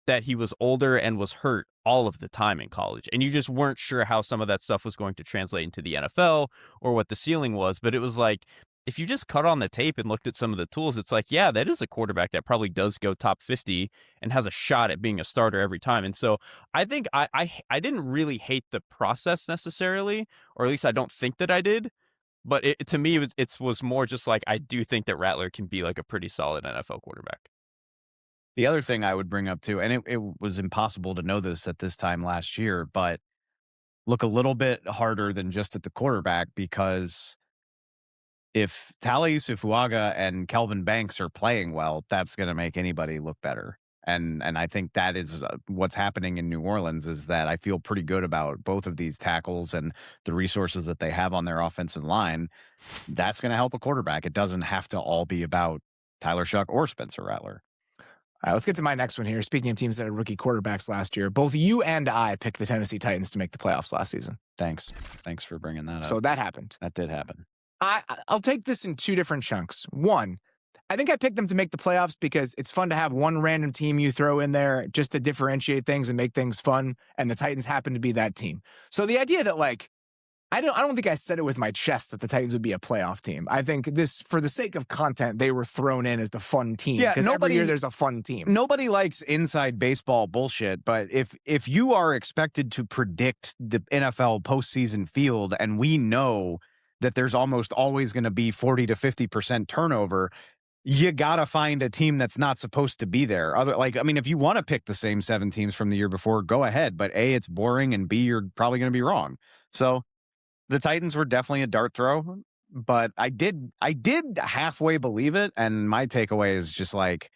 that he was older and was hurt all of the time in college. And you just weren't sure how some of that stuff was going to translate into the NFL or what the ceiling was. But it was like, if you just cut on the tape and looked at some of the tools, it's like, yeah, that is a quarterback that probably does go top 50 and has a shot at being a starter every time. And so I think I didn't really hate the process necessarily, or at least I don't think that I did. But to me, it was more just like, I do think that Rattler can be like a pretty solid NFL quarterback. The other thing I would bring up too, and it was impossible to know this at this time last year, but look a little bit harder than just at the quarterback, because if Talais Fuaga and Kelvin Banks are playing well, that's going to make anybody look better. And I think that is what's happening in New Orleans, is that I feel pretty good about both of these tackles and the resources that they have on their offensive line. That's going to help a quarterback. It doesn't have to all be about Tyler Shough or Spencer Rattler. All right, let's get to my next one here. Speaking of teams that had rookie quarterbacks last year, both you and I picked the Tennessee Titans to make the playoffs last season. Thanks for bringing that up. So that happened. That did happen. I'll take this in two different chunks. One, I think I picked them to make the playoffs because it's fun to have one random team you throw in there just to differentiate things and make things fun, and the Titans happen to be that team. So the idea that, like, I don't think I said it with my chest that the Titans would be a playoff team. I think this, for the sake of content, they were thrown in as the fun team. Yeah, because every year there's a fun team. Nobody likes inside baseball bullshit, but if you are expected to predict the NFL postseason field, and we know that there's almost always going to be 40 to 50% turnover, you got to find a team that's not supposed to be there. If you want to pick the same 7 teams from the year before, go ahead. But A, it's boring, and B, you're probably going to be wrong. So the Titans were definitely a dart throw, but I did halfway believe it. And my takeaway is just like,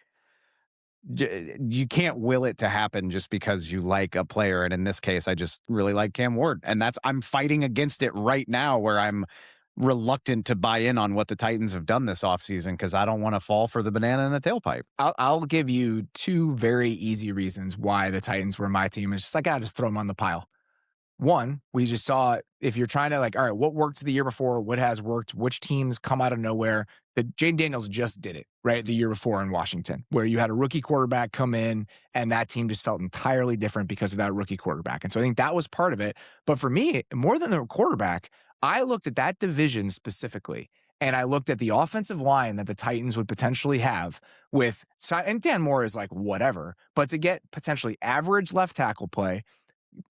you can't will it to happen just because you like a player. And in this case, I just really like Cam Ward. And I'm fighting against it right now, where I'm reluctant to buy in on what the Titans have done this offseason because I don't want to fall for the banana in the tailpipe. I'll give you 2 very easy reasons why the Titans were my team. It's just like, I'll just throw them on the pile. One, we just saw, if you're trying to all right, what worked the year before, what has worked, which teams come out of nowhere. Jayden Daniels just did it, right, the year before in Washington, where you had a rookie quarterback come in, and that team just felt entirely different because of that rookie quarterback. And so I think that was part of it. But for me, more than the quarterback, I looked at that division specifically, and I looked at the offensive line that the Titans would potentially have with, and Dan Moore is like, whatever, but to get potentially average left tackle play,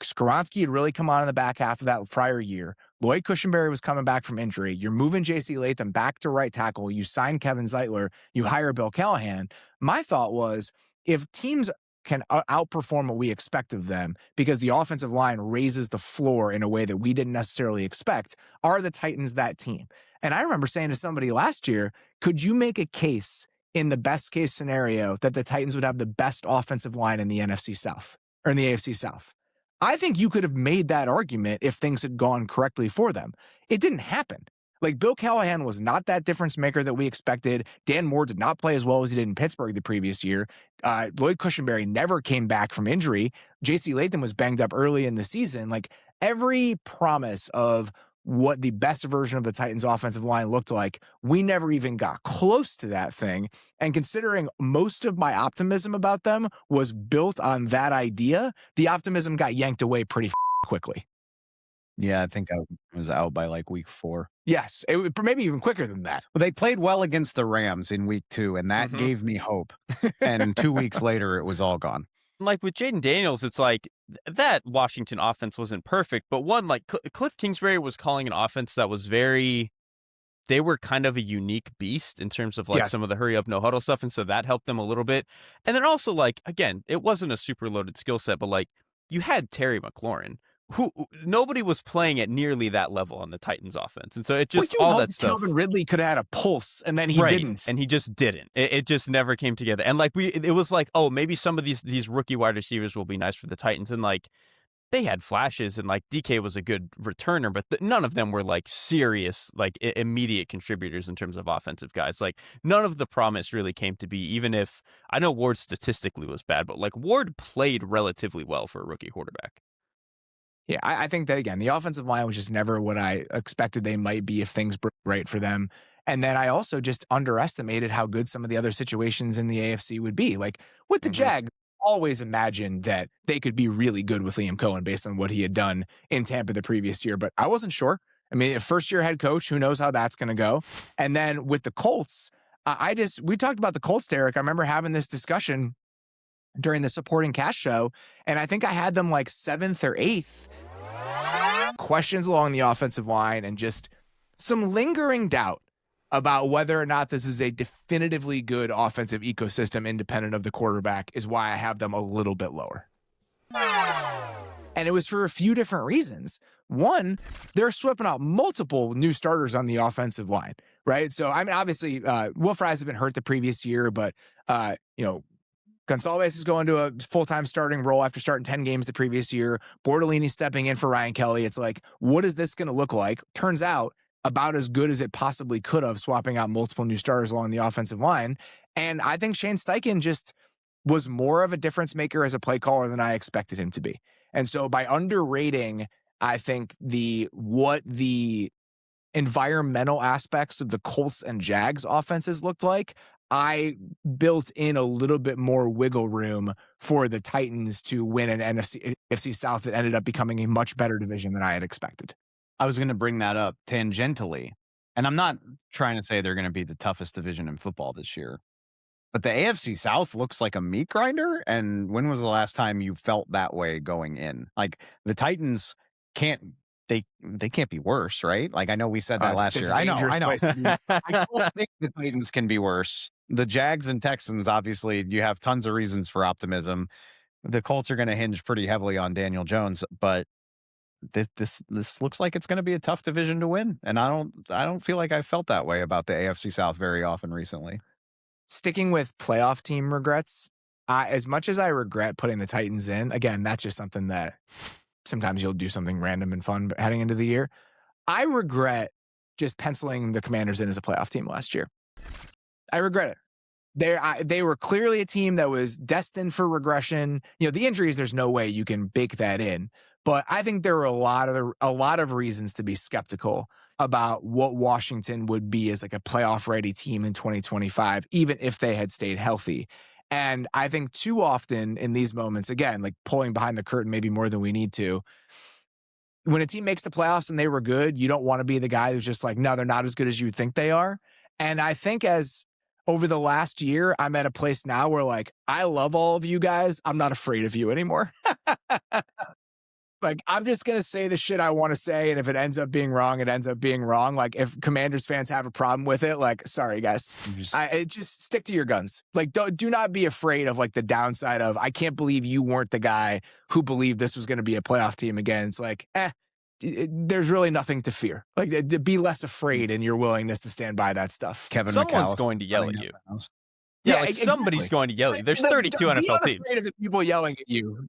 Skoronski had really come on in the back half of that prior year. Lloyd Cushenberry was coming back from injury. You're moving J.C. Latham back to right tackle. You sign Kevin Zeitler. You hire Bill Callahan. My thought was, if teams can outperform what we expect of them because the offensive line raises the floor in a way that we didn't necessarily expect, are the Titans that team? And I remember saying to somebody last year, could you make a case in the best case scenario that the Titans would have the best offensive line in the NFC South or in the AFC South? I think you could have made that argument if things had gone correctly for them. It didn't happen. Like, Bill Callahan was not that difference maker that we expected. Dan Moore did not play as well as he did in Pittsburgh the previous year. Lloyd Cushenberry never came back from injury. J.C. Latham was banged up early in the season. Like, every promise of what the best version of the Titans offensive line looked like, we never even got close to that thing. And considering most of my optimism about them was built on that idea, the optimism got yanked away pretty quickly. Yeah, I think I was out by like week 4. Yes, maybe even quicker than that. Well, they played well against the Rams in week 2, and that gave me hope. And 2 weeks later, it was all gone. Like with Jayden Daniels, it's like that Washington offense wasn't perfect, but one, like Cliff Kingsbury was calling an offense that was they were kind of a unique beast in terms of like some of the hurry up, no huddle stuff. And so that helped them a little bit. And then also, like, again, it wasn't a super loaded skill set, but like you had Terry McLaurin, who nobody was playing at nearly that level on the Titans offense. And so it just, all that stuff. Calvin Ridley could have had a pulse, and then he didn't. And he just didn't. It just never came together. And like it was like, oh, maybe some of these rookie wide receivers will be nice for the Titans. And like, they had flashes, and like DK was a good returner, but none of them were like serious, like immediate contributors in terms of offensive guys. Like, none of the promise really came to be, even if I know Ward statistically was bad, but like Ward played relatively well for a rookie quarterback. Yeah, I think that, again, the offensive line was just never what I expected they might be if things were right for them. And then I also just underestimated how good some of the other situations in the AFC would be. Like, with the Jag, always imagined that they could be really good with Liam Cohen based on what he had done in Tampa the previous year, but I wasn't sure. I mean, first-year head coach, who knows how that's going to go. And then with the Colts, we talked about the Colts, Derek. I remember having this discussion during the supporting cast show, and I think I had them like 7th or 8th. Questions along the offensive line and just some lingering doubt about whether or not this is a definitively good offensive ecosystem independent of the quarterback is why I have them a little bit lower. And it was for a few different reasons. One, they're sweeping out multiple new starters on the offensive line, right? So, I mean, obviously, Will Fries has been hurt the previous year, but, Gonsalves is going to a full-time starting role after starting 10 games the previous year. Bortolini stepping in for Ryan Kelly. It's like, what is this going to look like? Turns out about as good as it possibly could have, swapping out multiple new starters along the offensive line. And I think Shane Steichen just was more of a difference maker as a play caller than I expected him to be. And so by underrating, I think what the environmental aspects of the Colts and Jags offenses looked like, I built in a little bit more wiggle room for the Titans to win an NFC South that ended up becoming a much better division than I had expected. I was going to bring that up tangentially, and I'm not trying to say they're going to be the toughest division in football this year, but the AFC South looks like a meat grinder. And when was the last time you felt that way going in? Like, the Titans they can't be worse, right? Like, I know we said that last year. I know. I don't think the Titans can be worse. The Jags and Texans, obviously, you have tons of reasons for optimism. The Colts are going to hinge pretty heavily on Daniel Jones, but this looks like it's going to be a tough division to win. And I don't feel like I've felt that way about the AFC South very often recently. Sticking with playoff team regrets, as much as I regret putting the Titans in, again, that's just something that sometimes you'll do something random and fun heading into the year. I regret just penciling the Commanders in as a playoff team last year. I regret it. They were clearly a team that was destined for regression. You know, the injuries, there's no way you can bake that in. But I think there were a lot of reasons to be skeptical about what Washington would be as like a playoff ready team in 2025, even if they had stayed healthy. And I think too often in these moments, again, like pulling behind the curtain maybe more than we need to, when a team makes the playoffs and they were good, you don't want to be the guy who's just like, no, they're not as good as you think they are. And I think as over the last year, I'm at a place now where like, I love all of you guys. I'm not afraid of you anymore. Like, I'm just going to say the shit I want to say. And if it ends up being wrong, it ends up being wrong. Like, if Commanders fans have a problem with it, like, sorry, guys. Just stick to your guns. Like, do not be afraid of, like, the downside of, I can't believe you weren't the guy who believed this was going to be a playoff team again. It's like, there's really nothing to fear. Like, be less afraid in your willingness to stand by that stuff. Someone's going to yell at you. Yeah, like exactly. Somebody's going to yell at you. There's 32 NFL teams. Afraid of the people yelling at you.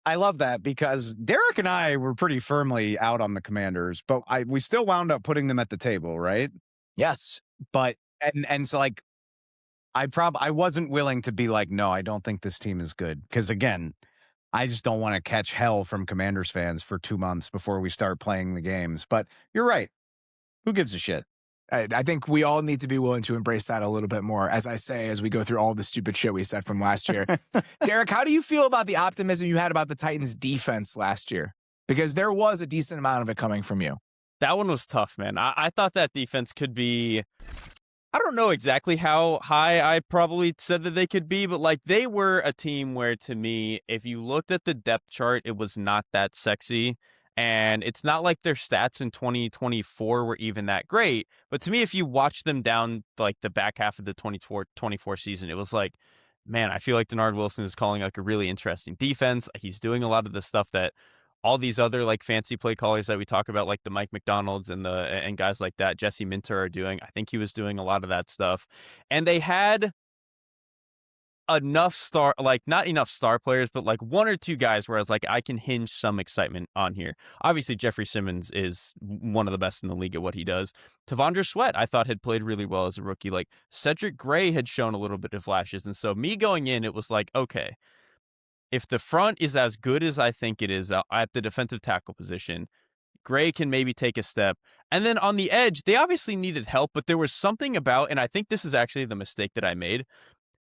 I love that because Derek and I were pretty firmly out on the Commanders, but we still wound up putting them at the table, right? Yes. But and so like I wasn't willing to be like, no, I don't think this team is good. Because again, I just don't want to catch hell from Commanders fans for 2 months before we start playing the games. But you're right. Who gives a shit? I think we all need to be willing to embrace that a little bit more, as I say, as we go through all the stupid shit we said from last year. Derek, how do you feel about the optimism you had about the Titans' defense last year? Because there was a decent amount of it coming from you. That one was tough, man. I thought that defense could be... I don't know exactly how high I probably said that they could be, but like they were a team where, to me, if you looked at the depth chart, it was not that sexy. And it's not like their stats in 2024 were even that great. But to me, if you watch them down like the back half of the 24 season, it was like, man, I feel like Dennard Wilson is calling like a really interesting defense. He's doing a lot of the stuff that all these other like fancy play callers that we talk about, like the Mike McDonald's and guys like that, Jesse Minter, are doing. I think he was doing a lot of that stuff. And they had not enough star players, but like one or two guys where I was like, I can hinge some excitement on here. Obviously, Jeffrey Simmons is one of the best in the league at what he does. Tavondre Sweat, I thought, had played really well as a rookie. Like Cedric Gray had shown a little bit of flashes. And so me going in, it was like, okay, if the front is as good as I think it is at the defensive tackle position, Gray can maybe take a step. And then on the edge, they obviously needed help, but there was something about, and I think this is actually the mistake that I made,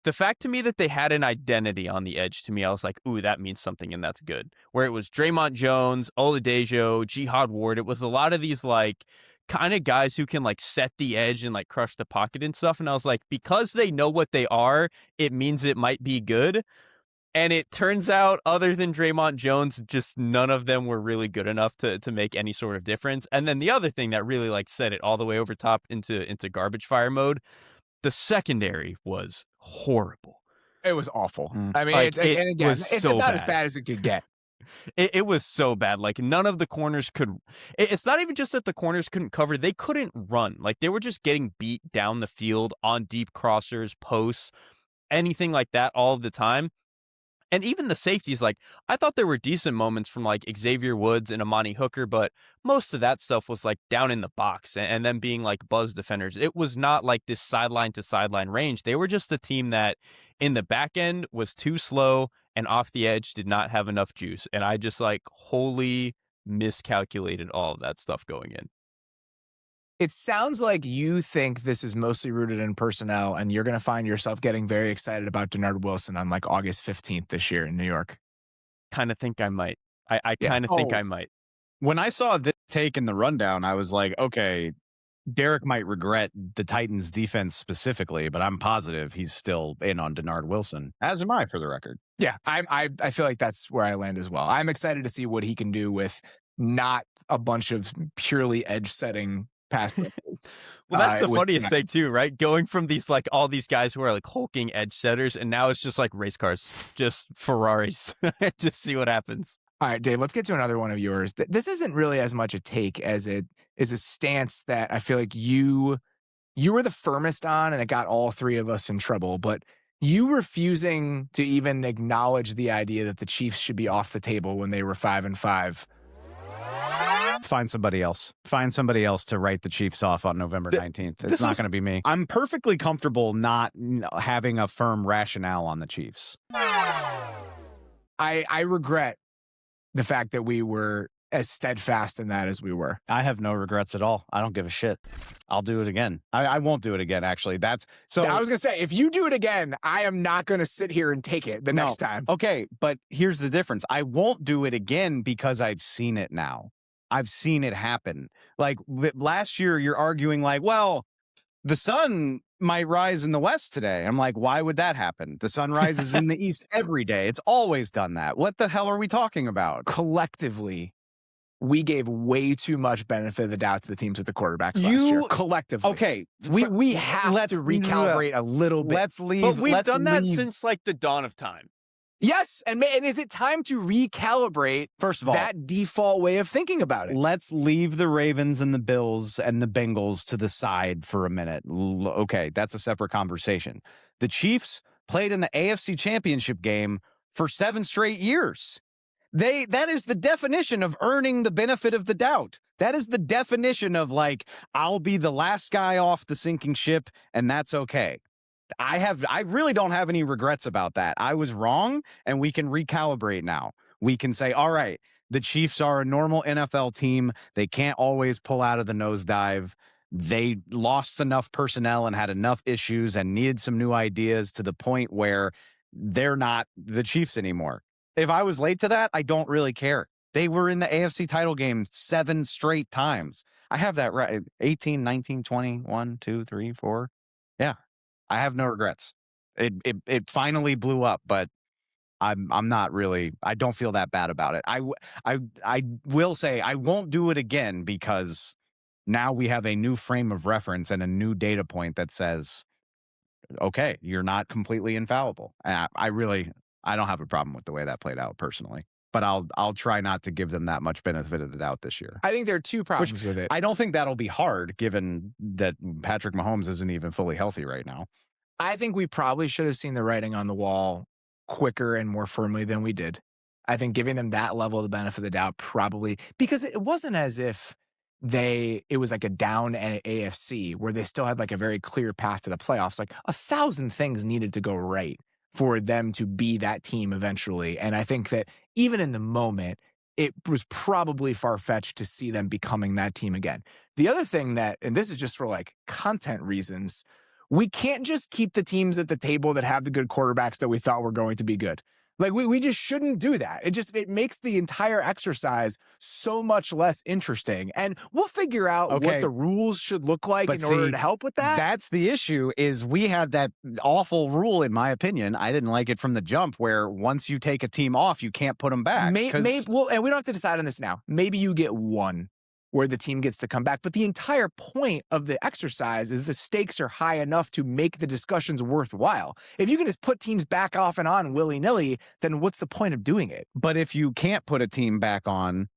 the fact to me that they had an identity on the edge, to me, I was like, ooh, that means something, and that's good. Where it was Draymond Jones, Oladejo, Jihad Ward. It was a lot of these, like, kind of guys who can, like, set the edge and, like, crush the pocket and stuff. And I was like, because they know what they are, it means it might be good. And it turns out, other than Draymond Jones, just none of them were really good enough to make any sort of difference. And then the other thing that really, like, set it all the way over top into garbage fire mode, the secondary was horrible. It was awful. I mean, like, it's so about bad. as bad as it could get. It was so bad. Like, none of the corners could... It's not even just that the corners couldn't cover. They couldn't run. Like, they were just getting beat down the field on deep crossers, posts, anything like that all of the time. And even the safeties, like, I thought there were decent moments from, like, Xavier Woods and Amani Hooker, but most of that stuff was, like, down in the box and then being, like, buzz defenders. It was not, like, this sideline-to-sideline range. They were just a team that, in the back end, was too slow and off the edge did not have enough juice. And I just, like, wholly miscalculated all of that stuff going in. It sounds like you think this is mostly rooted in personnel, and you're going to find yourself getting very excited about Dennard Wilson on like August 15th this year in New York. Kind of think I might. I kind of think I might. When I saw this take in the rundown, I was like, okay, Derek might regret the Titans defense specifically, but I'm positive he's still in on Dennard Wilson, as am I, for the record. Yeah, I feel like that's where I land as well. I'm excited to see what he can do with not a bunch of purely edge setting pass. Well, that's the funniest thing too, right? Going from these, like, all these guys who are like hulking edge setters, and now it's just like race cars, just Ferraris. Just see what happens. All right, Dave, let's get to another one of yours. This isn't really as much a take as it is a stance that I feel like you were the firmest on, and it got all three of us in trouble. But you refusing to even acknowledge the idea that the Chiefs should be off the table when they were 5-5. Find somebody else. Find somebody else to write the Chiefs off on November 19th. It's not going to be me. I'm perfectly comfortable not having a firm rationale on the Chiefs. I regret the fact that we were as steadfast in that as we were. I have no regrets at all. I don't give a shit. I'll do it again. I won't do it again, actually. I was going to say, if you do it again, I am not going to sit here and take it next time. Okay, but here's the difference. I won't do it again because I've seen it now. I've seen it happen. Like last year, you're arguing like, well, the sun might rise in the west today. I'm like, why would that happen? The sun rises in the east every day. It's always done that. What the hell are we talking about? Collectively, we gave way too much benefit of the doubt to the teams with the quarterbacks last year. Collectively. Okay. We have to recalibrate a little bit. Let's leave. But we've done that since like the dawn of time. Yes, and is it time to recalibrate, first of all, that default way of thinking about it? Let's leave the Ravens and the Bills and the Bengals to the side for a minute. Okay, that's a separate conversation. The Chiefs played in the AFC Championship game for 7 straight years. That is the definition of earning the benefit of the doubt. That is the definition of like, I'll be the last guy off the sinking ship, and that's okay. I really don't have any regrets about that. I was wrong, and we can recalibrate now. We can say, all right, the Chiefs are a normal NFL team. They can't always pull out of the nosedive. They lost enough personnel and had enough issues and needed some new ideas to the point where they're not the Chiefs anymore. If I was late to that, I don't really care. They were in the AFC title game 7 straight times. I have that right. 18, 19, 20, 1, 2, 3, 4. Yeah. I have no regrets. It finally blew up, but I'm not really. I don't feel that bad about it. I will say I won't do it again because now we have a new frame of reference and a new data point that says, okay, you're not completely infallible. And I don't have a problem with the way that played out personally. But I'll try not to give them that much benefit of the doubt this year. I think there are 2 problems with it. I don't think that'll be hard, given that Patrick Mahomes isn't even fully healthy right now. I think we probably should have seen the writing on the wall quicker and more firmly than we did. I think giving them that level of the benefit of the doubt probably, because it wasn't as if it was like a down AFC where they still had like a very clear path to the playoffs. Like 1,000 things needed to go right for them to be that team eventually. And I think that even in the moment, it was probably far-fetched to see them becoming that team again. The other thing that, and this is just for like content reasons, we can't just keep the teams at the table that have the good quarterbacks that we thought were going to be good. Like we just shouldn't do that. It makes the entire exercise so much less interesting. And we'll figure out what the rules should look like in order to help with that. That's the issue is we had that awful rule, in my opinion. I didn't like it from the jump where once you take a team off, you can't put them back. Well, and we don't have to decide on this now. Maybe you get one where the team gets to come back. But the entire point of the exercise is the stakes are high enough to make the discussions worthwhile. If you can just put teams back off and on willy-nilly, then what's the point of doing it? But if you can't put a team back on,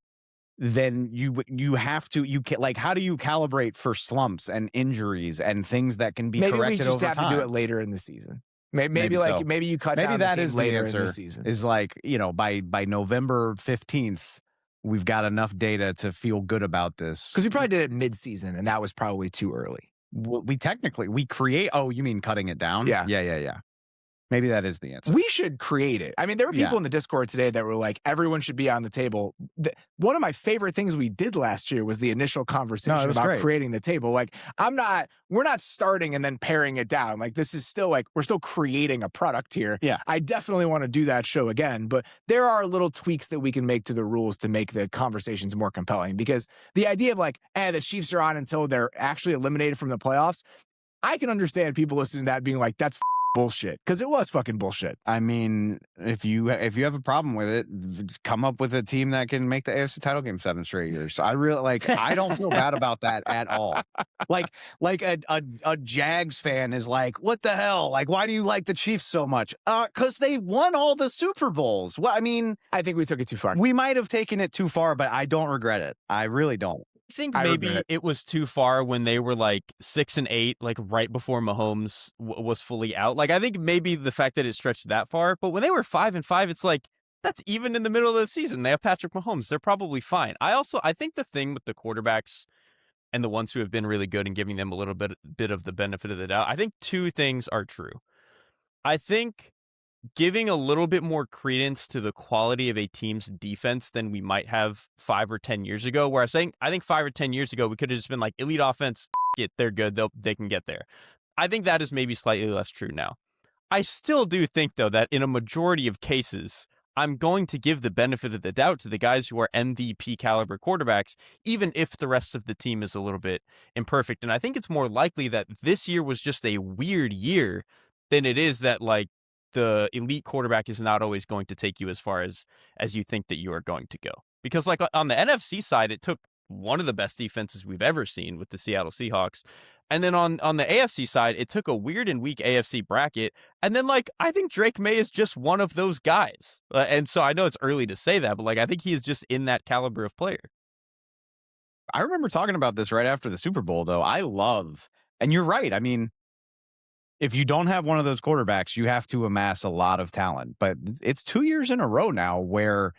then you have to, like, how do you calibrate for slumps and injuries and things that can be corrected over time? Maybe we just have to do it later in the season. Maybe you cut down the team later in the season. Is like, by November 15th, we've got enough data to feel good about this. Because we probably did it mid-season, and that was probably too early. We create... Oh, you mean cutting it down? Yeah. Yeah. Maybe that is the answer. We should create it. I mean, there were people in the Discord today that were like, everyone should be on the table. One of my favorite things we did last year was the initial conversation about creating the table. Like, we're not starting and then paring it down. Like, this is still like, we're still creating a product here. Yeah. I definitely want to do that show again, but there are little tweaks that we can make to the rules to make the conversations more compelling, because the idea of like, the Chiefs are on until they're actually eliminated from the playoffs. I can understand people listening to that being like, that's bullshit, because it was fucking bullshit. I mean, if you have a problem with it, come up with a team that can make the AFC title game 7 straight years. So I don't feel bad about that at all. Like a Jags fan is like, what the hell? Like, why do you like the Chiefs so much? Because they won all the Super Bowls. Well, I mean, I think we took it too far. We might have taken it too far, but I don't regret it. I really don't. I think maybe it was too far when they were like 6-8, like right before Mahomes was fully out. Like, I think maybe the fact that it stretched that far, but when they were 5-5, it's like, that's even in the middle of the season. They have Patrick Mahomes. They're probably fine. I think the thing with the quarterbacks and the ones who have been really good and giving them a little bit of the benefit of the doubt, I think 2 things are true. I think giving a little bit more credence to the quality of a team's defense than we might have 5 or 10 years ago, where I think 5 or 10 years ago, we could have just been like, elite offense, they're good, they can get there. I think that is maybe slightly less true now. I still do think, though, that in a majority of cases, I'm going to give the benefit of the doubt to the guys who are MVP caliber quarterbacks, even if the rest of the team is a little bit imperfect. And I think it's more likely that this year was just a weird year than it is that, like, the elite quarterback is not always going to take you as far as you think that you are going to go. Because, like, on the NFC side, it took one of the best defenses we've ever seen with the Seattle Seahawks. And then on the AFC side, it took a weird and weak AFC bracket. And then, like, I think Drake May is just one of those guys. And so I know it's early to say that, but, like, I think he is just in that caliber of player. I remember talking about this right after the Super Bowl, though. I love, and you're right. I mean, if you don't have one of those quarterbacks, you have to amass a lot of talent. But it's 2 years in a row now where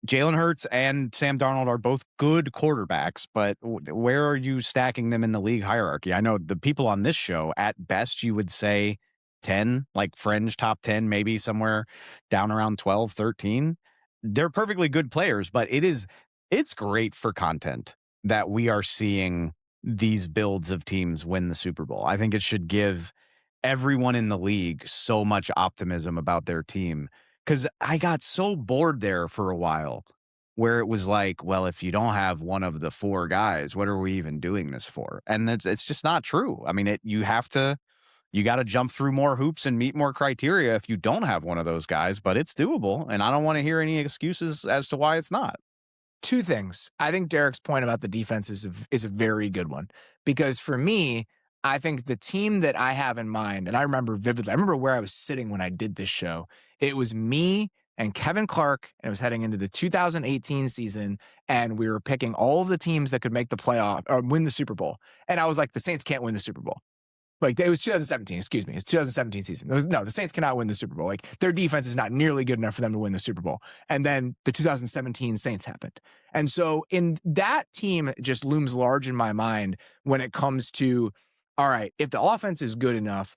Jalen Hurts and Sam Darnold are both good quarterbacks, but where are you stacking them in the league hierarchy? I know the people on this show, at best, you would say 10, like fringe top 10, maybe somewhere down around 12, 13. They're perfectly good players, but it's great for content that we are seeing these builds of teams win the Super Bowl. I think it should give everyone in the league so much optimism about their team. Because I got so bored there for a while where it was like, well, if you don't have one of the 4 guys, what are we even doing this for? And it's just not true. I mean, you got to jump through more hoops and meet more criteria if you don't have one of those guys, but it's doable. And I don't want to hear any excuses as to why it's not. 2 things. I think Derrick's point about the defense is a very good one, because for me, I think the team that I have in mind, and I remember vividly, I remember where I was sitting when I did this show. It was me and Kevin Clark, and it was heading into the 2018 season, and we were picking all of the teams that could make the playoff or win the Super Bowl. And I was like, the Saints can't win the Super Bowl. Like, it was 2017, excuse me. It's 2017 season. No, the Saints cannot win the Super Bowl. Like, their defense is not nearly good enough for them to win the Super Bowl. And then the 2017 Saints happened. And so in that team just looms large in my mind when it comes to, all right, if the offense is good enough,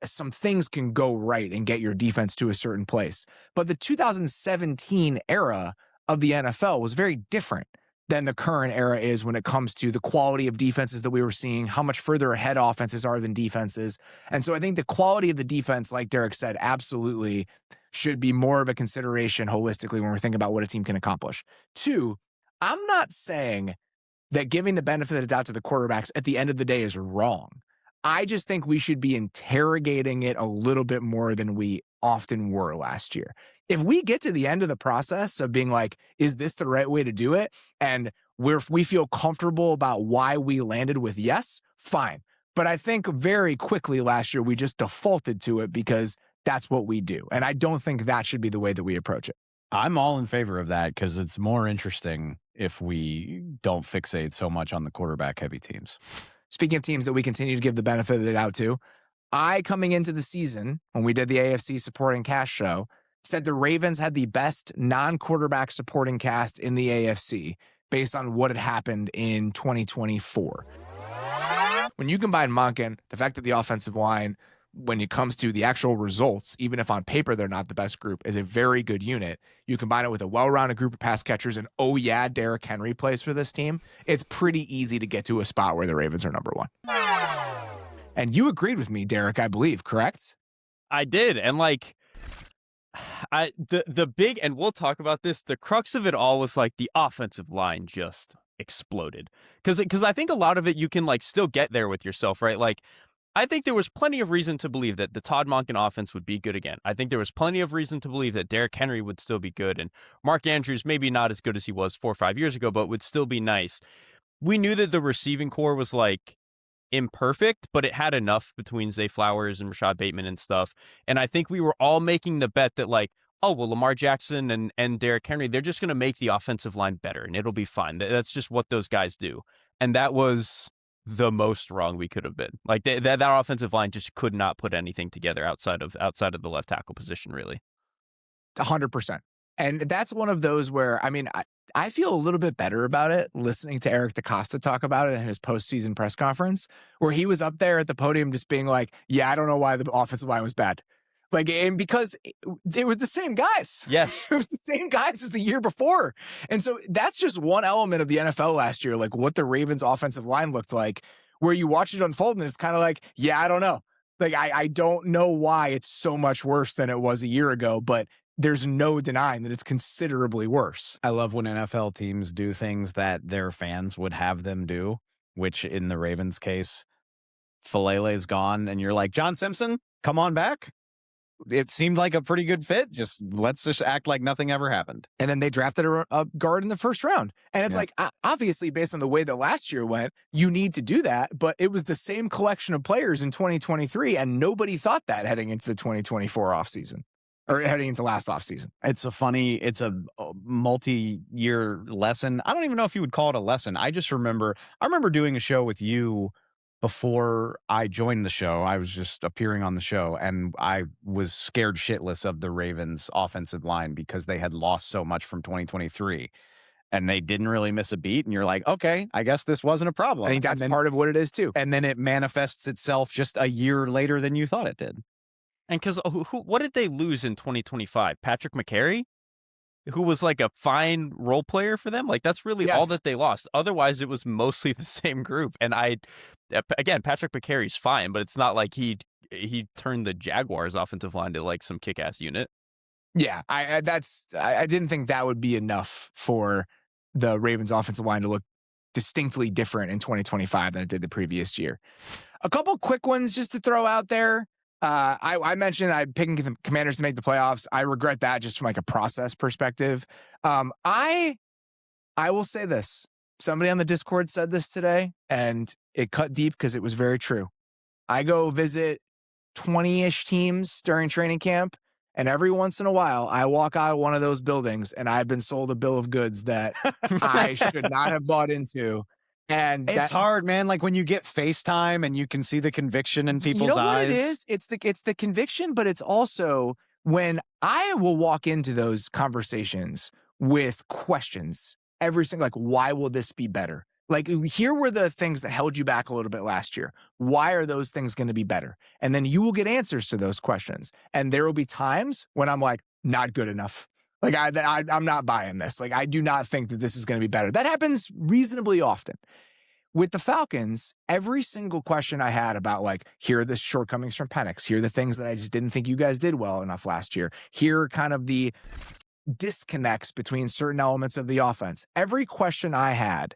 some things can go right and get your defense to a certain place. But the 2017 era of the NFL was very different than the current era is when it comes to the quality of defenses that we were seeing, how much further ahead offenses are than defenses. And so I think the quality of the defense, like Derrik said, absolutely should be more of a consideration holistically when we're thinking about what a team can accomplish. 2, I'm not saying that giving the benefit of the doubt to the quarterbacks at the end of the day is wrong. I just think we should be interrogating it a little bit more than we often were last year. If we get to the end of the process of being like, is this the right way to do it? And we feel comfortable about why we landed with yes, fine. But I think very quickly last year, we just defaulted to it because that's what we do. And I don't think that should be the way that we approach it. I'm all in favor of that because it's more interesting if we don't fixate so much on the quarterback heavy teams. Speaking of teams that we continue to give the benefit of the doubt to, coming into the season, when we did the AFC supporting cast show, said the Ravens had the best non-quarterback supporting cast in the AFC based on what had happened in 2024. When you combine Monken, the fact that the offensive line, when it comes to the actual results, even if on paper they're not the best group, is a very good unit. You combine it with a well-rounded group of pass catchers, and oh yeah, Derrick Henry plays for this team. It's pretty easy to get to a spot where the Ravens are number 1. And you agreed with me, Derrick, I believe, correct? I did. And like, the big, and we'll talk about this, the crux of it all was like the offensive line just exploded. Because I think a lot of it you can like still get there with yourself, right? Like, I think there was plenty of reason to believe that the Todd Monken offense would be good again. I think there was plenty of reason to believe that Derrick Henry would still be good, and Mark Andrews maybe not as good as he was 4 or 5 years ago, but would still be nice. We knew that the receiving core was like imperfect, but it had enough between Zay Flowers and Rashad Bateman and stuff. And I think we were all making the bet that like, oh, well, Lamar Jackson and Derrick Henry, they're just going to make the offensive line better and it'll be fine. That's just what those guys do. And that was the most wrong we could have been. Like that offensive line just could not put anything together outside of the left tackle position, really. 100%. And that's one of those where, I mean, I feel a little bit better about it listening to Eric DeCosta talk about it in his postseason press conference, where he was up there at the podium just being like, yeah, I don't know why the offensive line was bad. Like, and because they were the same guys. Yes. It was the same guys as the year before. And so that's just one element of the NFL last year, like what the Ravens offensive line looked like, where you watch it unfold and it's kind of like, yeah, I don't know. Like, I don't know why it's so much worse than it was a year ago, but there's no denying that it's considerably worse. I love when NFL teams do things that their fans would have them do, which in the Ravens case, Falele's gone, and you're like, John Simpson, come on back. It seemed like a pretty good fit. Let's just act like nothing ever happened. And then they drafted a guard in the first round. And it's like, obviously, based on the way that last year went, you need to do that. But it was the same collection of players in 2023, and nobody thought that heading into the 2024 offseason. Or heading into last offseason. It's a multi-year lesson. I don't even know if you would call it a lesson. I remember doing a show with you before I joined the show. I was just appearing on the show, and I was scared shitless of the Ravens offensive line because they had lost so much from 2023. And they didn't really miss a beat. And you're like, okay, I guess this wasn't a problem. I think that's part of what it is, too. And then it manifests itself just a year later than you thought it did. And because what did they lose in 2025? Patrick McCary, who was like a fine role player for them. Like, that's really all that they lost. Otherwise, it was mostly the same group. And again, Patrick McCary's fine, but it's not like he turned the Jaguars offensive line to like some kick-ass unit. Yeah, I didn't think that would be enough for the Ravens offensive line to look distinctly different in 2025 than it did the previous year. A couple quick ones just to throw out there. I mentioned I'm picking the Commanders to make the playoffs. I regret that just from like a process perspective. I will say this. Somebody on the Discord said this today, and it cut deep because it was very true. I go visit 20-ish teams during training camp, and every once in a while, I walk out of one of those buildings, and I've been sold a bill of goods that I should not have bought into. And it's hard, man. Like when you get FaceTime and you can see the conviction in people's eyes. What it is? It's the conviction, but it's also when I will walk into those conversations with questions every single, like, why will this be better? Like, here were the things that held you back a little bit last year. Why are those things going to be better? And then you will get answers to those questions. And there will be times when I'm like, not good enough. Like, I'm not buying this. Like, I do not think that this is going to be better. That happens reasonably often. With the Falcons, every single question I had about, like, here are the shortcomings from Penix. Here are the things that I just didn't think you guys did well enough last year. Here are kind of the disconnects between certain elements of the offense. Every question I had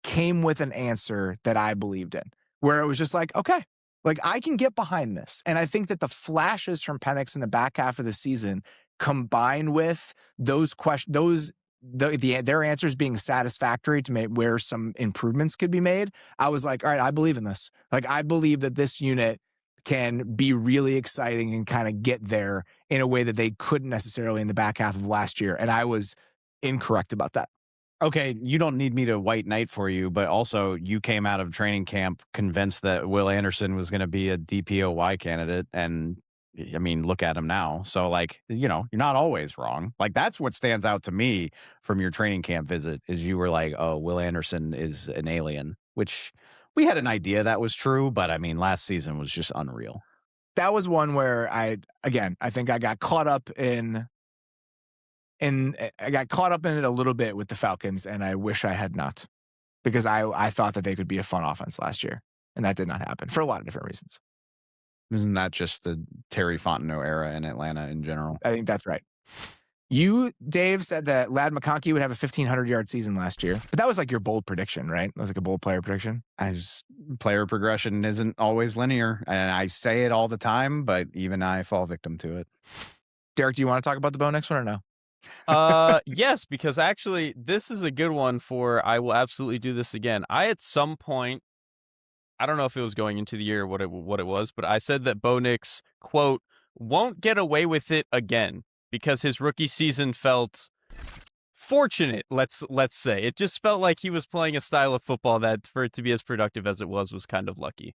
came with an answer that I believed in, where it was just like, okay, like, I can get behind this. And I think that the flashes from Penix in the back half of the season, combined with those questions, their answers being satisfactory to make where some improvements could be made, I was like, all right, I believe in this. Like, I believe that this unit can be really exciting and kind of get there in a way that they couldn't necessarily in the back half of last year. And I was incorrect about that. Okay, you don't need me to white knight for you, but also you came out of training camp convinced that Will Anderson was going to be a DPOY candidate, and I mean, look at him now. So, like, you know, you're not always wrong. Like, that's what stands out to me from your training camp visit is you were like, oh, Will Anderson is an alien, which we had an idea that was true, but I mean, last season was just unreal. That was one where I think I got caught up in it a little bit with the Falcons, and I wish I had not, because I thought that they could be a fun offense last year, and that did not happen for a lot of different reasons. Isn't that just the Terry Fontenot era in Atlanta in general? I think that's right. You, Dave, said that Ladd McConkey would have a 1,500-yard season last year. But that was like your bold prediction, right? That was like a bold player prediction. Player progression isn't always linear. And I say it all the time, but even I fall victim to it. Derrik, do you want to talk about the Bo Nix one or no? Yes, because actually this is a good one for I will absolutely do this again. I at some point, I don't know if it was going into the year or what it was, but I said that Bo Nix, quote, won't get away with it again because his rookie season felt fortunate, let's say. It just felt like he was playing a style of football that for it to be as productive as it was kind of lucky.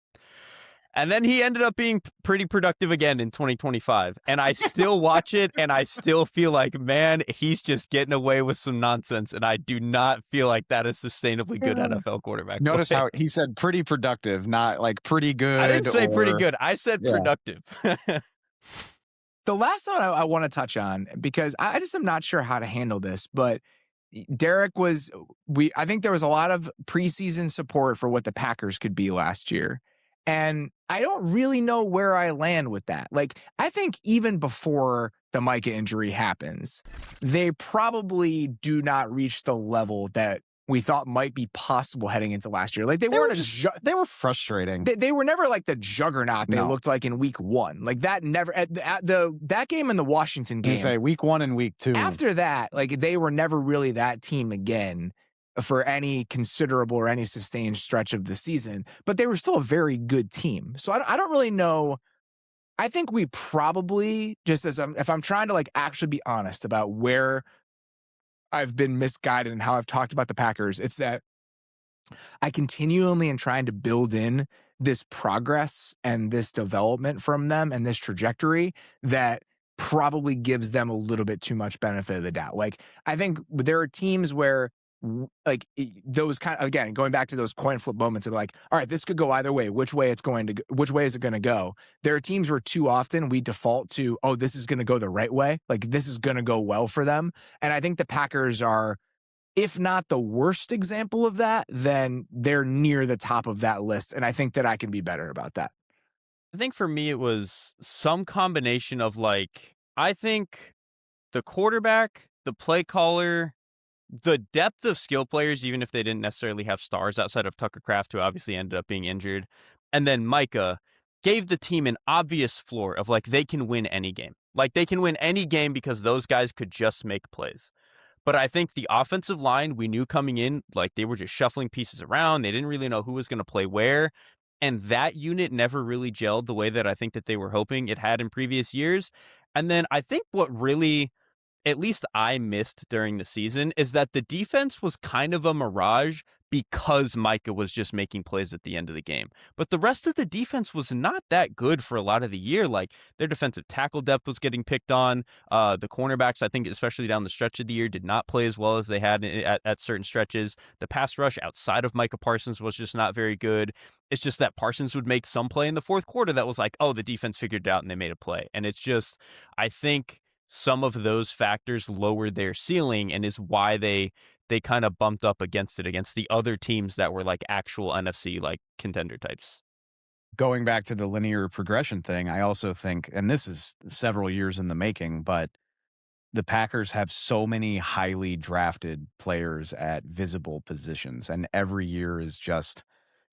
And then he ended up being pretty productive again in 2025. And I still watch it and I still feel like, man, he's just getting away with some nonsense. And I do not feel like that is sustainably good NFL quarterback. Notice how he said pretty productive, not like pretty good. I didn't say pretty good. I said productive. The last thought I want to touch on, because I just am not sure how to handle this, but Derrik I think there was a lot of preseason support for what the Packers could be last year. And I don't really know where I land with that. Like, I think even before the Micah injury happens, they probably do not reach the level that we thought might be possible heading into last year. Like they were frustrating. They were never like the juggernaut they looked like in week 1. Like that never that game in the Washington game. You say week 1 and week 2. After that, like they were never really that team again for any considerable or any sustained stretch of the season. But they were still a very good team. So I don't really know. I think we probably, just as if I'm trying to like actually be honest about where I've been misguided and how I've talked about the Packers, it's that I continually am trying to build in this progress and this development from them and this trajectory that probably gives them a little bit too much benefit of the doubt. Like, I think there are teams where, like, those kind of, again, going back to those coin flip moments of like, all right, this could go either way. Which way is it going to go? There are teams where too often we default to, oh, this is going to go the right way. Like, this is going to go well for them. And I think the Packers are, if not the worst example of that, then they're near the top of that list. And I think that I can be better about that. I think for me, it was some combination of like, I think the quarterback, the play caller, the depth of skill players, even if they didn't necessarily have stars outside of Tucker Kraft, who obviously ended up being injured, and then Micah gave the team an obvious floor of like, they can win any game. Like they can win any game because those guys could just make plays. But I think the offensive line, we knew coming in, like they were just shuffling pieces around. They didn't really know who was going to play where. And that unit never really gelled the way that I think that they were hoping it had in previous years. And then I think what really, at least I missed during the season, is that the defense was kind of a mirage because Micah was just making plays at the end of the game. But the rest of the defense was not that good for a lot of the year. Like their defensive tackle depth was getting picked on. The cornerbacks, I think, especially down the stretch of the year, did not play as well as they had at certain stretches. The pass rush outside of Micah Parsons was just not very good. It's just that Parsons would make some play in the fourth quarter that was like, oh, the defense figured it out and they made a play. And it's just, I think some of those factors lowered their ceiling and is why they kind of bumped up against the other teams that were like actual NFC like contender types. Going back to the linear progression thing, I also think, and this is several years in the making, but the Packers have so many highly drafted players at visible positions, and every year is just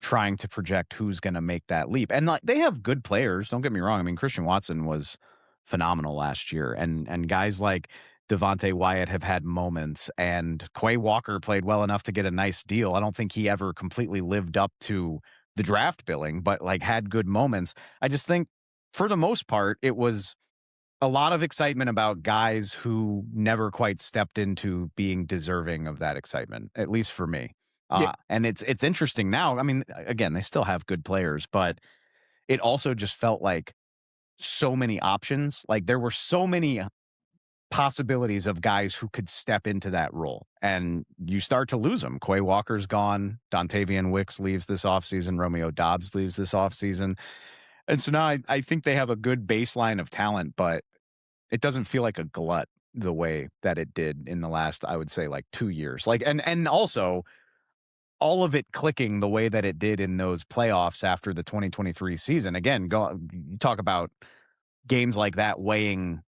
trying to project who's going to make that leap. And like they have good players, don't get me wrong. I mean, Christian Watson was phenomenal last year, and guys like Devontae Wyatt have had moments, and Quay Walker played well enough to get a nice deal. I don't think he ever completely lived up to the draft billing, but like had good moments. I just think for the most part, it was a lot of excitement about guys who never quite stepped into being deserving of that excitement, at least for me. Yeah. And it's interesting now. I mean, again, they still have good players, but it also just felt like so many options. Like there were so many possibilities of guys who could step into that role, and you start to lose them. Quay Walker's gone. Dontavian Wicks leaves this offseason. Romeo Doubs leaves this offseason. And so now I think they have a good baseline of talent, but it doesn't feel like a glut the way that it did in the last, I would say, like 2 years. Like, and also all of it clicking the way that it did in those playoffs after the 2023 season. Again, you talk about games like that weighing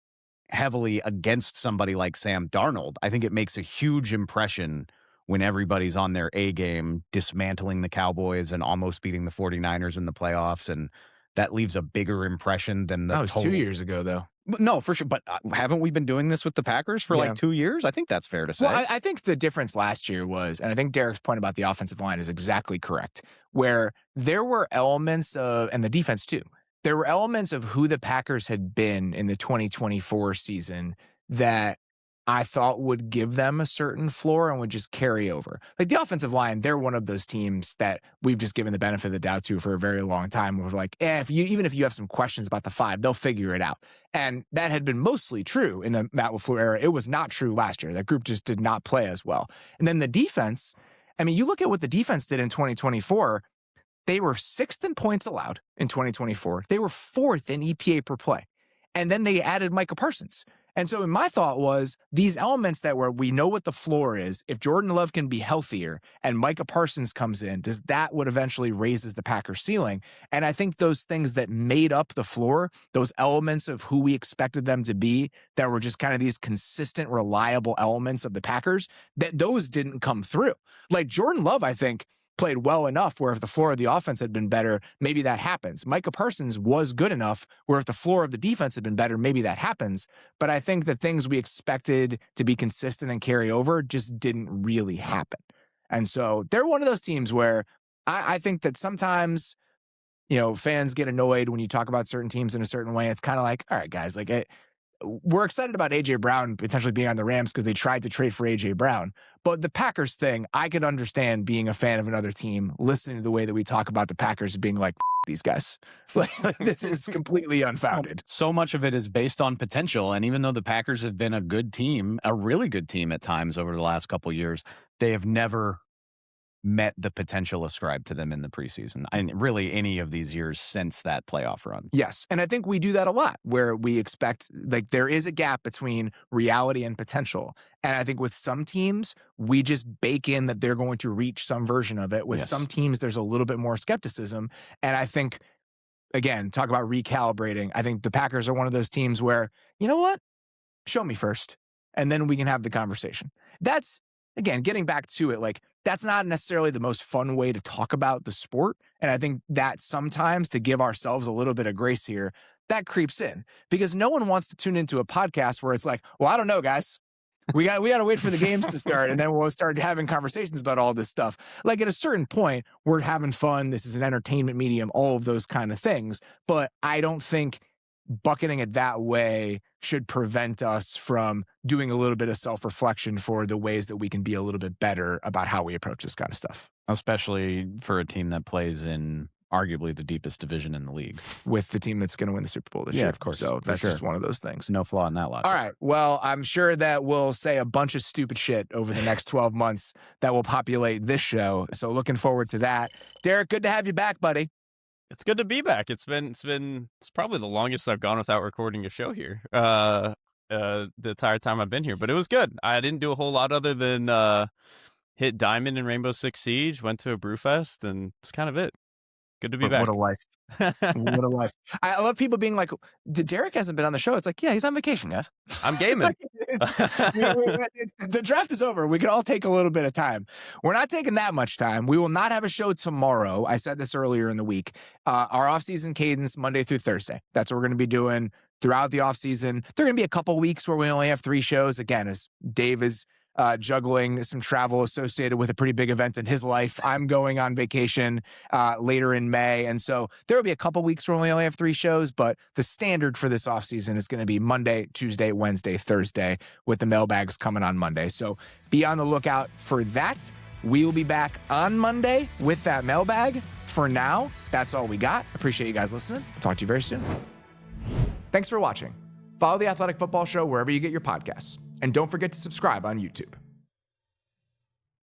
heavily against somebody like Sam Darnold. I think it makes a huge impression when everybody's on their A game, dismantling the Cowboys and almost beating the 49ers in the playoffs. And that leaves a bigger impression than the That was total. 2 years ago, though. No, for sure. But haven't we been doing this with the Packers for like 2 years? I think that's fair to say. Well, I think the difference last year was, and I think Derrick's point about the offensive line is exactly correct, where there were elements of, and the defense too, there were elements of who the Packers had been in the 2024 season that I thought would give them a certain floor and would just carry over. Like the offensive line, they're one of those teams that we've just given the benefit of the doubt to for a very long time. We're like, even if you have some questions about the five, they'll figure it out. And that had been mostly true in the Matt LaFleur era. It was not true last year. That group just did not play as well. And then the defense, I mean, you look at what the defense did in 2024, they were 6th in points allowed in 2024. They were 4th in EPA per play. And then they added Micah Parsons. And so my thought was these elements that we know what the floor is, if Jordan Love can be healthier and Micah Parsons comes in, does that what eventually raises the Packers ceiling? And I think those things that made up the floor, those elements of who we expected them to be, that were just kind of these consistent, reliable elements of the Packers, that those didn't come through. Like Jordan Love, I think, played well enough where if the floor of the offense had been better, maybe that happens. Micah Parsons was good enough where if the floor of the defense had been better, maybe that happens. But I think the things we expected to be consistent and carry over just didn't really happen. And so they're one of those teams where I think that sometimes, fans get annoyed when you talk about certain teams in a certain way. It's kind of like, all right, guys, we're excited about A.J. Brown potentially being on the Rams because they tried to trade for A.J. Brown. But the Packers thing, I could understand being a fan of another team, listening to the way that we talk about the Packers being like, these guys. This is completely unfounded. So much of it is based on potential. And even though the Packers have been a good team, a really good team at times over the last couple of years, they have never met the potential ascribed to them in the preseason, and really any of these years since that playoff run. Yes, and I think we do that a lot, where we expect, there is a gap between reality and potential. And I think with some teams, we just bake in that they're going to reach some version of it. With some teams, there's a little bit more skepticism. And I think, again, talk about recalibrating. I think the Packers are one of those teams where, you know what? Show me first, and then we can have the conversation. That's, again, getting back to it, that's not necessarily the most fun way to talk about the sport. And I think that sometimes, to give ourselves a little bit of grace here, that creeps in, because no one wants to tune into a podcast where it's like, well, I don't know, guys. We got to wait for the games to start, and then we'll start having conversations about all this stuff. At a certain point, we're having fun. This is an entertainment medium, all of those kind of things. But I don't think bucketing it that way should prevent us from doing a little bit of self-reflection for the ways that we can be a little bit better about how we approach this kind of stuff. Especially for a team that plays in arguably the deepest division in the league. With the team that's going to win the Super Bowl this year. Yeah, of course. So that's just one of those things. No flaw in that logic. All right. Well, I'm sure that we'll say a bunch of stupid shit over the next 12 months that will populate this show. So looking forward to that. Derrik, good to have you back, buddy. It's good to be back. It's probably the longest I've gone without recording a show here. The entire time I've been here, but it was good. I didn't do a whole lot other than hit Diamond in Rainbow Six Siege, went to a Brewfest, and that's kind of it. Good to be back. What a life. What a life. I love people being like, Derrik hasn't been on the show. It's like, yeah, he's on vacation, guys. I'm gaming. The draft is over. We can all take a little bit of time. We're not taking that much time. We will not have a show tomorrow. I said this earlier in the week. Our offseason cadence, Monday through Thursday. That's what we're going to be doing throughout the offseason. There are going to be a couple weeks where we only have 3 shows. Again, as Dave is juggling some travel associated with a pretty big event in his life. I'm going on vacation later in May. And so there will be a couple weeks where we only have 3 shows, but the standard for this offseason is going to be Monday, Tuesday, Wednesday, Thursday, with the mailbags coming on Monday. So be on the lookout for that. We will be back on Monday with that mailbag. For now, that's all we got. Appreciate you guys listening. Talk to you very soon. Thanks for watching. Follow The Athletic Football Show wherever you get your podcasts. And don't forget to subscribe on YouTube.